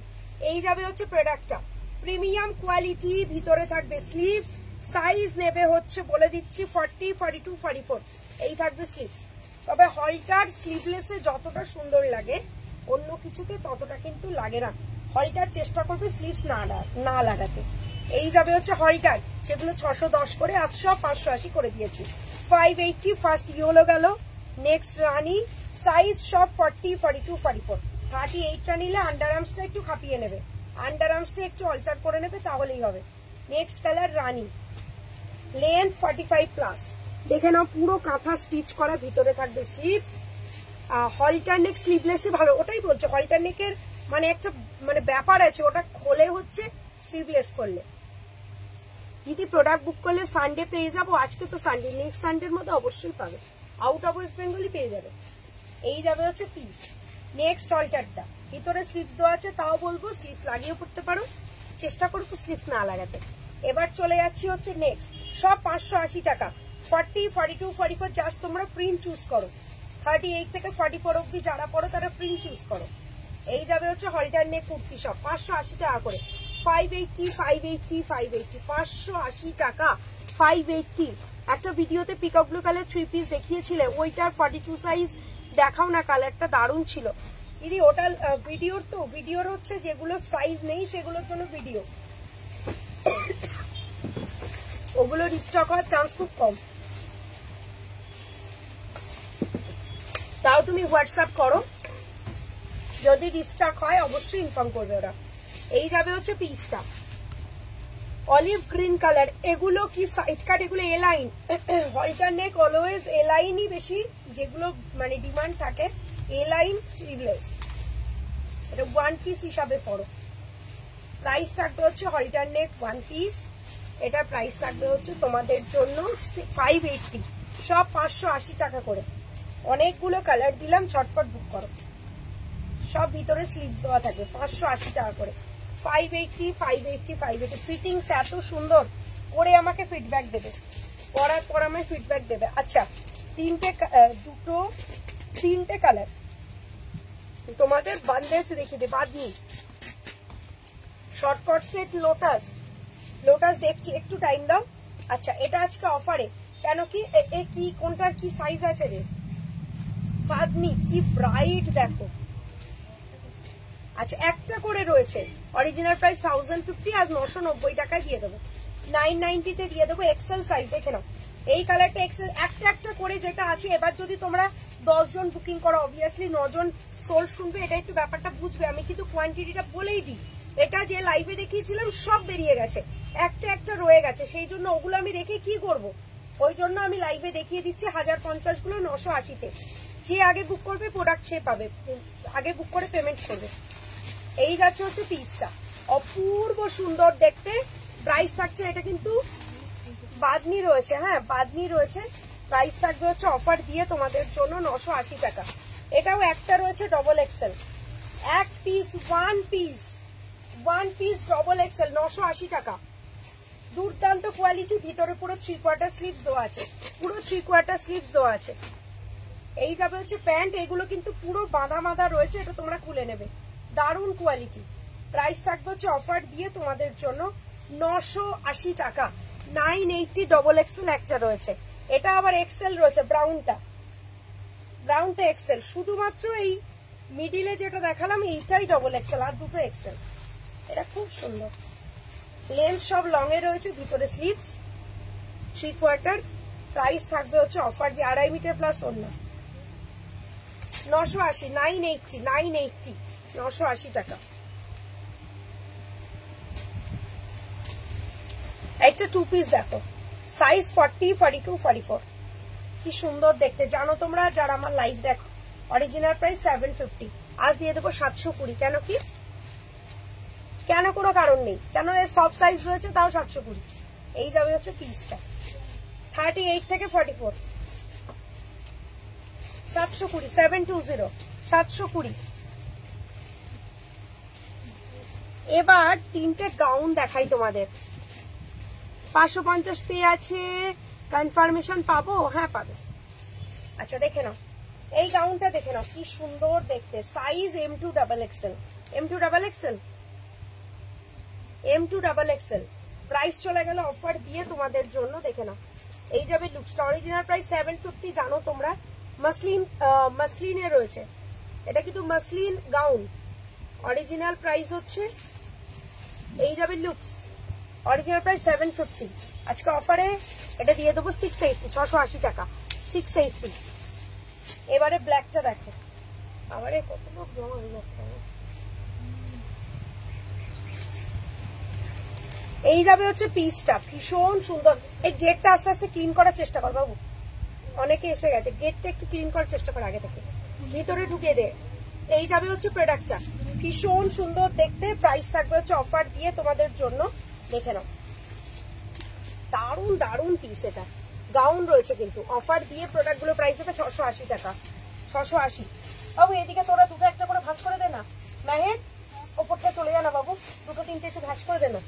এই যাবে হচ্ছে প্রোডাক্টটা, প্রিমিয়াম কোয়ালিটি, ভিতরে থাকবে স্লিভস, সাইজ নেবে হচ্ছে বলে দিচ্ছি 40, 42, 44 এই থাকবে স্লিভস। তবে হলটার স্লিভলেসে যতটা সুন্দর লাগে অন্য কিছুতে ততটা কিন্তু লাগে না। হলটার চেষ্টা করবে স্লিভস না লাগাতে। এই যাবে হচ্ছে হলটার, যেগুলো 610 করে, আজ সব 580 করে দিয়েছি। 580 ফার্স্ট ইয়েলো গেল। নেক্সট রানী, সাইজ সব 40, 42, 44। 38টা নিলে আন্ডার আর্মসটা একটু খাপিয়ে নেবে, আন্ডার আর্মসটা একটু অল্টার করে নেবে, তাহলেই হবে। নেক্সট কালার রানী, লেন্থ 45 প্লাস। দেখে নাও পুরো কাঁথা স্টিচ করা, ভিতরে থাকবে স্লিভস। হলটার নেক স্লিভলেসই ভালো, ওটাই বলছে হলটার নেকের মানে একটা মানে ব্যাপার আছে, ওটা খোলে হচ্ছে স্লিভলেস করলে। যদি প্রোডাক্ট বুক করলে সানডে পেয়ে যাবো, আজকে তো সানডে, নেক্সট সানডের মধ্যে অবশ্যই পাবে, আউট অফ ওয়েস্ট বেঙ্গলই পেয়ে যাবে। এই যাবে হচ্ছে পিস। নেক্সট হলটারটা, ভিতরে স্লিভস দেওয়া আছে, তাও বলবো স্লিভস লাগিয়ে পড়তে পারো, চেষ্টা করবো স্লিভস না লাগাতে। এবার চলে যাচ্ছি হচ্ছে নেক্সট, সব 580 টাকা। 40, 42, 44 জাস্ট তোমরা প্রিন্ট চুজ করো। 38 থেকে 44 অব্দি যারা পড়ো তারা প্রিন্ট চুজ করো। এই যাবে হচ্ছে হলটার নেক কুর্তি, সব 580 টাকা করে। 580, 580, 580, 580 টাকা, 580। একটা ভিডিওতে পিকক ব্লু কালার 3 পিস দেখিয়েছিলে, ওইটার 42 সাইজ দেখাও না, কালারটা দারুণ ছিল দিদি। ওটা ভিডিওর তো, ভিডিওর হচ্ছে যেগুলো সাইজ নেই সেগুলোর জন্য ভিডিও, ওগুলো রিস্টক হওয়ার চান্স খুব কম। তাও তুমি হোয়াটসঅ্যাপ করো, যদি রিস্টক হয় অবশ্যই ইনফর্ম করবে ওরা। এই যাবে হচ্ছে পিসটা, অলিভ গ্রিন কালার। এগুলো কি সাইড কাট, এগুলো এ লাইন। হলটার নেক অলওয়েজ এ লাইনই বেশি, যেগুলো মানে ডিমান্ড থাকে এ লাইন স্লিভলেস। এটা 1 পিস হিসাবে পড়ো। প্রাইস থাকবে হচ্ছে হলটার নেক 1 পিস, এটা প্রাইস থাকবে হচ্ছে তোমাদের জন্য 580, সব 580 টাকা করে। অনেকগুলো কালার দিলাম, ঝটপট বুক করো। সব ভিতরে স্লিভস দেওয়া থাকবে, 580 টাকা করে। 580, 580, 580। ফিটিংস এত সুন্দর করে আমাকে ফিডব্যাক দেবে, পরার পর আমায় ফিডব্যাক দেবে। আচ্ছা, তিনটে কালার তোমাদের বান্ডেলস দেখিয়ে দে। Bamni shortcut set, lotus, lotus দেখছি, একটু টাইম দাও। আচ্ছা, এটা আজকে অফারে, কেন কি কি কোনটার কি সাইজ আছে রে? বাদনি কি ব্রাইট দেখো। আচ্ছা, একটা করে রয়েছে, অরিজিনাল প্রাইস 1050, আজ 990 টাকায় দিয়ে দেবো, 990 তে দিয়ে দেবো। এক্সেল সাইজ দেখে নাও, এই কালারটা এক্সেল। একটা একটা করে যেটা আছে, এবার যদি তোমরা 10 জন বুকিং করো, অবভিয়াসলি 9 জন সোল শুনবে, এটা একটু ব্যাপারটা বুঝবে। আমি কিন্তু কোয়ান্টিটিটা বলেই দিই, এটা যে লাইভে দেখিয়েছিলাম সব বেরিয়ে গেছে, একটা একটা রয়ে গেছে, সেই জন্য ওগুলো আমি রেখে কি করব, ওই জন্য আমি লাইভে দেখিয়ে দিচ্ছি। 1050 গুলো 980-তে, যে আগে বুক করবে প্রোডাক্ট সে পাবে, আগে বুক করে পেমেন্ট করবে। এই যাচ্ছে হচ্ছে পিসটা, অপূর্ব সুন্দর দেখতে। প্রাইস থাকছে, এটা কিন্তু বাদনি রয়েছে, হ্যাঁ বাদনি রয়েছে। প্রাইস থাকবে হচ্ছে অফার দিয়ে তোমাদের জন্য 980 টাকা। এটাও একটা রয়েছে ডবল এক্সেল, এক piece, one piece double XL, 980 টাকা। দুর্দান্ত কোয়ালিটি, ভিতরে পুরো 3/4 স্লিভস দেওয়া আছে, পুরো 3/4 স্লিভস দেওয়া আছে। এই যাবে হচ্ছে প্যান্ট, এগুলো কিন্তু পুরো বাঁধা বাঁধা রয়েছে, এটা তোমরা খুলে নেবে, দারুণ কোয়ালিটি। প্রাইস থাকবে হচ্ছে অফার দিয়ে তোমাদের জন্য 980 টাকা। 980 ডবল এক্সেল একটা রয়েছে, এটা আবার এক্সেল রয়েছে। ব্রাউনটা এক্সেল, শুধুমাত্র এই মিডিলে যেটা দেখালাম এইটাই ডবল এক্সেল, আর দুটো এক্সেল। এটা খুব সুন্দর, লেন্থ সব লং এ রয়েছে, ভিতরে স্লিভস 3/4। প্রাইস থাকবে হচ্ছে অফার দিয়ে 2.5 মিটার প্লাস অন্য 980, 980, 980 টাকা। একটা 2 পিস দেখো, সাইজ 40, 42, 44, কি সুন্দর দেখতে। জানো তোমরা যারা আমার লাইভ দেখো, অরিজিনাল প্রাইস 750, আজ দিয়ে দেবো 720। কেন কি, কেন কোনো কারণ নেই, কেন এর সব সাইজ রয়েছে, তাও 720। এই যাবে হচ্ছে পিসটা, 38 থেকে 44, 720, 720, 720। এবার তিনটে গাউন দেখাই তোমাদের। 550 পে আছে, কনফার্মেশন পাবো? হ্যাঁ পাবে। আচ্ছা দেখে নাও, এই গাউনটা দেখে নাও, কি সুন্দর দেখতে। Size M2 double XL, M2 double XL, M2XXL price চলে গেল অফার দিয়ে তোমাদের জন্য। দেখে নাও, এই যাবে লুকসটা। অরিজিনাল প্রাইস 750 জানো তোমরা। মাসলিনে রয়েছে, এটা কিন্তু মাসলিন গাউন। অরিজিনাল প্রাইস হচ্ছে এই যাবে লুকস, অরিজিনাল প্রাইস 750। আজকে অফারে এটা দিয়ে দেবো 680, 680 টাকা, 680। এবারে ব্ল্যাকটা দেখো, আমারে কত লোক জমা হয়ে যাচ্ছে। এই যাবে হচ্ছে পিসটা, ভীষণ সুন্দর। এই গেটটা আস্তে আস্তে ক্লিন করার চেষ্টা কর বাবু, অনেকে এসে গেছে। গেটটা একটু ক্লিন করার চেষ্টা কর আগে থেকে, ভিতরে ঢুকে দে। এই যাবে হচ্ছে প্রোডাক্টটা, ভীষণ সুন্দর দেখতে। প্রাইস থাকবে হচ্ছে অফার দিয়ে তোমাদের জন্য। দেখে নাও, দারুণ দারুণ পিস। এটা গাউন রয়েছে কিন্তু অফার দিয়ে প্রোডাক্টগুলো প্রাইস হবে 680 টাকা, 680। বাবু এদিকে তোরা দুটো একটা করে ভাঁজ করে দে না। মেহের ওপরটা চলে যা না বাবু, দুটো তিনটে একটু ভাঁজ করে দে না।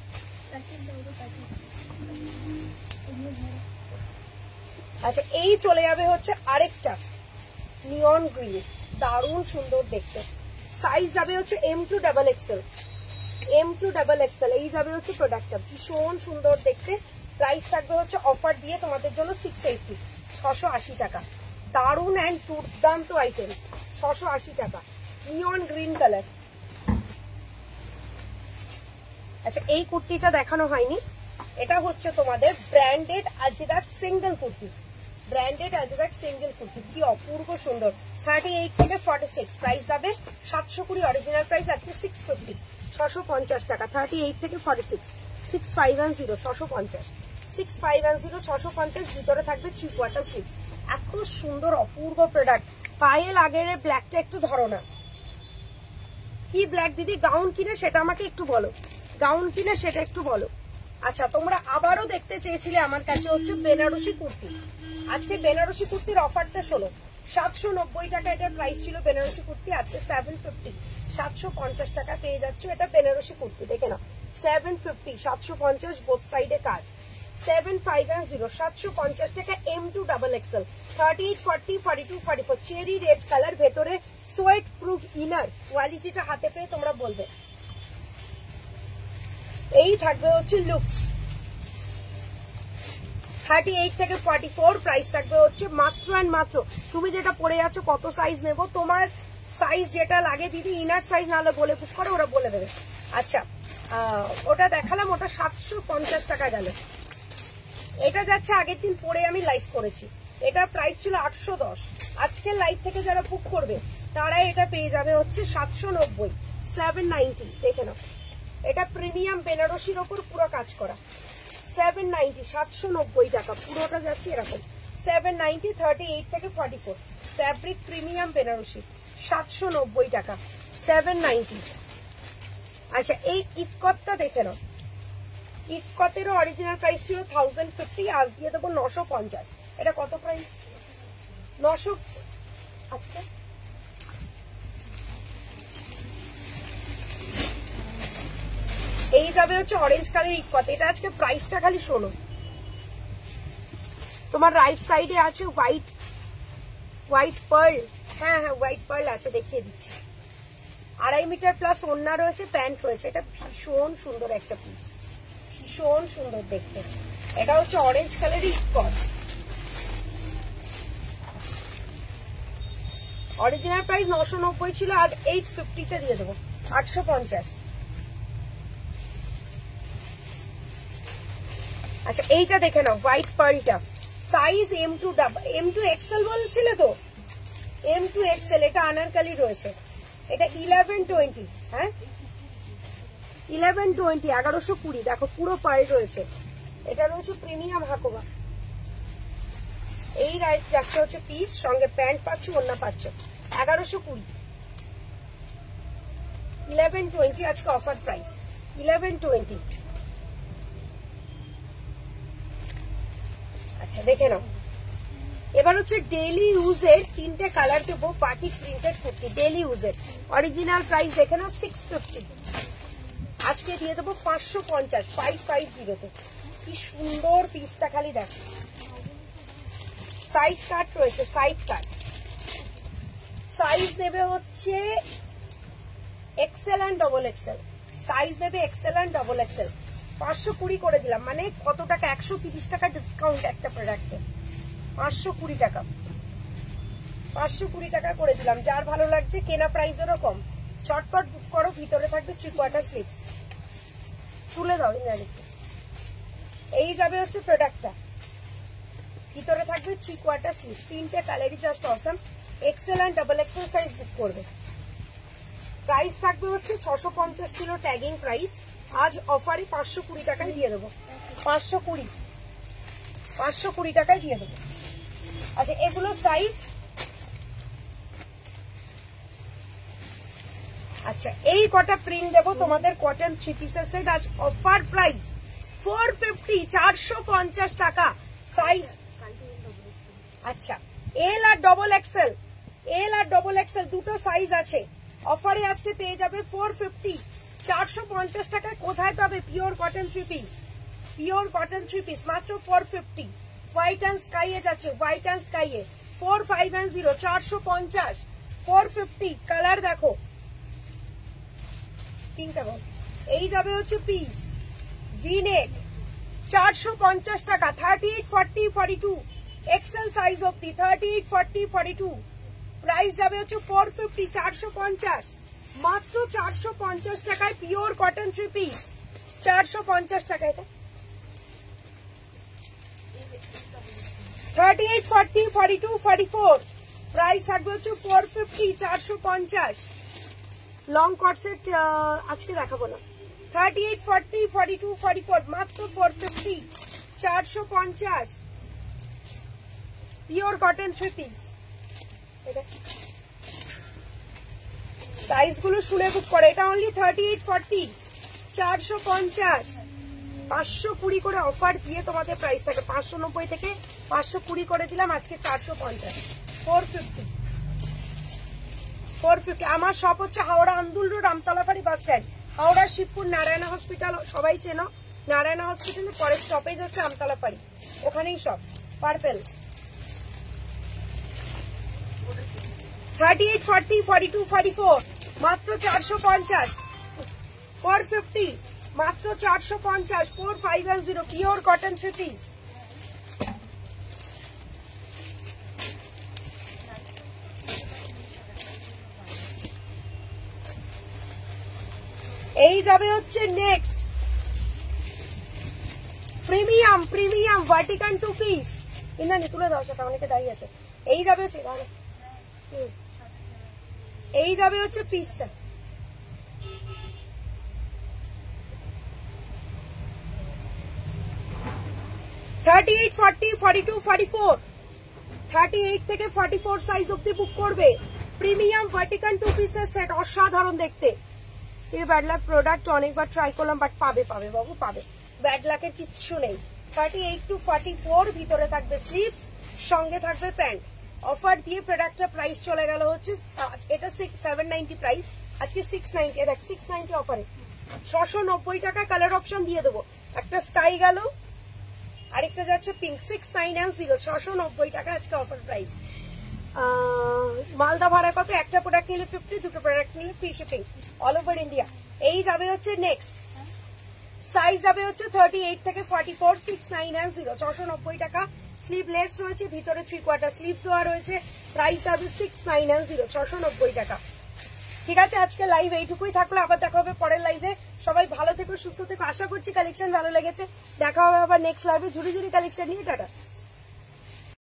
আচ্ছা, এই চলে যাবে হচ্ছে আরেকটা নিয়ন গ্রিন, দারুণ সুন্দর দেখতে। সাইজ যাবে হচ্ছে M2XXL, M2XXL। এই যাবে হচ্ছে প্রোডাক্টটা, ভীষণ সুন্দর দেখতে। প্রাইস থাকবে হচ্ছে অফার দিয়ে তোমাদের জন্য 680, 680 টাকা। দারুণ অ্যান্ড দুর্দান্ত আইটেম, 680 টাকা, নিয়ন গ্রিন কালার। আচ্ছা, এই কুর্তিটা দেখানো হয়নি, এটা হচ্ছে তোমাদের branded Ajrak single kurti, branded Ajrak single kurti. কি অপূর্ব সুন্দর। 38 থেকে 46, প্রাইস যাবে 720। অরিজিনাল প্রাইস আজকে 650, 650 টাকা। 38 থেকে 46, 6510, 650, 6510, 650। ভিতরে থাকবে 3/4 স্লিভস। এত সুন্দর অপূর্ব প্রোডাক্ট। পায়ে লাগের ব্ল্যাকটা একটু ধরো না। কি ব্ল্যাক দিদি? গাউন কিনে সেটা আমাকে একটু বলো, গাউন কিনে সেটা একটু বলো। আচ্ছা, তোমরা আবারও দেখতে চেয়েছিলে আমার কাছে হচ্ছে বেনারসি কুর্তি। আজকে বেনারসি কুর্তির অফারটা শোনো, 790 টাকা এটার প্রাইস ছিল বেনারসি কুর্তি, আজকে 750, 750 টাকা পেয়ে যাচ্ছ। এটা বেনারসি কুর্তি, দেখে নাও, 750, 750 বোথ সাইডে কাজ। 7510, 750 টাকা। M2XXL, 38, 40, 42, 44, চেরি রেড কালার, ভেতরে সোয়েট প্রুফ ইনার। কোয়ালিটিটা হাতে পেয়ে তোমরা বলবে। এই থাকবে হচ্ছে লুকস, 38 থেকে 44, প্রাইস থাকবে হচ্ছে মাত্র অ্যান্ড মাত্র। তুমি যেটা পরে যাচ্ছ কত সাইজ নেব, তোমার সাইজ যেটা লাগে দিদি, ইনার সাইজ নাহলে বলে বুক করে, ওরা বলে দেবে। আচ্ছা, ওটা দেখালাম, ওটা 750 টাকা গেল। এটা যাচ্ছে আগের দিন পরে আমি লাইভ করেছি, এটা প্রাইস ছিল 810। আজকে লাইভ থেকে যারা বুক করবে তারা এটা পেয়ে যাবে হচ্ছে 790, 790। দেখে নাও, এটা প্রিমিয়াম বেনারসির ওপর পুরো কাজ করা, 790, 790 টাকা। পুরোটা যাচ্ছে এরকম 790, 38 থেকে 44, ফ্যাব্রিক প্রিমিয়াম বেনারসি, 790 টাকা, 790। আচ্ছা, এই ইকতটা দেখে নাও, ইকতেরও অরিজিনাল প্রাইস ছিল 1050, আজ দিয়ে দেবো 950। এটা কত প্রাইস? 900। আজকে এই যাবে হচ্ছে অরেঞ্জ কালার ইকত। এটা আজকে প্রাইসটা খালি শোনো, তোমার রাইট সাইডে আছে হোয়াইট পার্ল। হ্যাঁ হ্যাঁ, হোয়াইট পার্ল আছে, দেখিয়ে দিচ্ছি। 2.5 মিটার প্লাস ওড়না রয়েছে, প্যান্ট রয়েছে। এটা ভীষণ সুন্দর একটা পিস, ভীষণ সুন্দর দেখতে। এটা হচ্ছে অরেঞ্জ কালারের ইকত। অরিজিনাল প্রাইস 990 ছিল, আজ 850 তে দিয়ে দেবো, 850। আচ্ছা, এইটা দেখে নাও, হোয়াইট পার্লটা, সাইজ M2XL বলছিলে তো, M2XL। এটা আনারকালি রয়েছে, এটা 1120। হ্যাঁ, 1120, 1120। দেখো পুরো পার্ল রয়েছে, এটা রয়েছে প্রিমিয়াম হাকোবা। এই রাইট যাচ্ছে হচ্ছে পিস, সঙ্গে প্যান্ট পাচ্ছ, ওড়না পাচ্ছ, 1120, 1120 আজকে অফার প্রাইস, 1120। আচ্ছা, দেখে নাও। এবার হচ্ছে ডেইলি ইউজের 3টে কালার দেবো, পার্টি প্রিন্টেড কুর্তি, ডেইলি ইউজের। অরিজিনাল প্রাইস দেখে নাও 650, আজকে দিয়ে দেবো 550, 550 তে। কি সুন্দর পিসটা খালি দেখো। সাইড কাট রয়েছে, সাইড কাট। সাইজ নেবে হচ্ছে XL and XXL, সাইজ নেবে এক্সেল এন্ড ডবল এক্সেল। 520 করে দিলাম, মানে কত টাকা? 130 টাকা ডিসকাউন্ট একটা প্রোডাক্টে। 520 টাকা, 520 টাকা করে দিলাম। যার ভালো লাগছে, কেনা প্রাইসেরও কম, চটপট বুক করো। ভিতরে থাকবে 3 কোয়ার্টার স্লিভস। তুলে দাও ইন্দ্রাণীকে। এই যাবে হচ্ছে প্রোডাক্টটা, ভিতরে থাকবে 3 কোয়ার্টার স্লিভস। 3টে কালারই just awesome. XL and double XL size book করবে। প্রাইস থাকবে হচ্ছে 650 ছিল ট্যাগিং প্রাইস, আজ অফারে 520 টাকায় দিয়ে দেবো। 520 টাকায় দিয়ে দেবো। আচ্ছা, এগুলো সাইজ। আচ্ছা, এই কটা প্রিন্ট দেবো তোমাদের কটন 3 পিসের সেট। আজ অফার প্রাইস 450, 450 টাকা সাইজ। আচ্ছা, এল আর ডবল এক্সেল, এল আর ডবল এক্সেল দুটো সাইজ আছে। অফারে আজকে পেয়ে যাবে 450, 450 টাকায়। কোথায় পাবে? Pure cotton 3 piece, pure cotton 3 piece মাত্র 450। হোয়াইট অ্যান্ড স্কাইয়ে যাচ্ছে, হোয়াইট অ্যান্ড স্কাইয়ে 4510, 450, 450। কালার দেখো, পিঙ্কটা বল। এই যাবে হচ্ছে পিস ভিনেক, 450 টাকা। 38, 40, 42 এক্সেল সাইজ অব্দি, 38, 40, 42। প্রাইস যাবে হচ্ছে 450, 450, মাত্র 450 টাকায় পিওর কটন 3 পিস। 450 টাকা। এটা 38, 40, 42, 44। প্রাইস থাকবে হচ্ছে 450, 450। লং কট সেট আজকে দেখাবো না। 38, 40, 42, 44 মাত্র 450, 450 পিওর কটন 3 পিস। সাইজ গুলো শুনে বুক করে। এটা অনলি 38, 40, 450। 520 করে অফার দিয়ে তোমাদের প্রাইস থাকে। 590 থেকে 520 করে দিলাম, আজকে 450, 450, 450। আমার শপ হচ্ছে Howrah Andul road, Amtalaphari bus stand. Howrah Shibpur Narayana hospital সবাই চেনো। নারায়ণা হসপিটালের পরের স্টপেজ হচ্ছে আমতলাফাড়ি, ওখানেই সব। পার্পেল 38, 40, 42, 44 মাত্র 450, 450 মাত্র 450, 4510 পিওর কটন 3 পিস। এই যাবে হচ্ছে নেক্সট প্রিমিয়াম, প্রিমিয়াম ভার্টিকান 2 পিস। ইন্দ্রাণী তুলে দাও, সেটা অনেকে দাঁড়িয়ে আছে। এই যাবে হচ্ছে, এই যাবে হচ্ছে পিসটা। $38, $40, $42, $44, 38 থেকে 44 সাইজ অব্দি বুক করবে। প্রিমিয়াম ভার্টিকান 2 পিসের সেট, অসাধারণ দেখতে। এই ব্যাড লাক প্রোডাক্ট অনেকবার ট্রাই করলাম, বাট পাবে পাবে বাবু পাবে, ব্যাড লাকের কিচ্ছু নেই। 38 to 44 ভিতরে থাকবে স্লিভস, সঙ্গে থাকবে প্যান্ট। অফার দিয়ে প্রোডাক্টটা প্রাইস চলে গেল হচ্ছে, এটা 790 প্রাইস, আজকে 690। দেখ 690 অফারে 690 টাকা। কালার অপশন দিয়ে দেবো। একটা স্কাই গেল, আরেকটা যাচ্ছে পিঙ্ক। 6990, 690 টাকা আজকে অফার প্রাইস। মালদা ভাড়া কত? একটা প্রোডাক্ট নিলে 50, দুটো প্রোডাক্ট নিলে free shipping all over India. এই যাবে হচ্ছে নেক্সট সাইজ যাবে হচ্ছে 38 থেকে 44, 6990, 690 টাকা। স্লিভলেস রয়েছে, ভিতরে 3 কোয়ার্টার স্লিভস দেওয়া রয়েছে। প্রাইস যাবে 6990, 690 টাকা। ঠিক আছে, আজকে লাইভ এইটুকুই থাকলো। আবার দেখা হবে পরের লাইভে। সবাই ভালো থেকো, সুস্থ থেকো। আশা করছি কালেকশন ভালো লেগেছে। দেখা হবে আবার নেক্সট লাইভে ঝুড়ি ঝুড়ি কালেকশন নিয়ে। টাটা।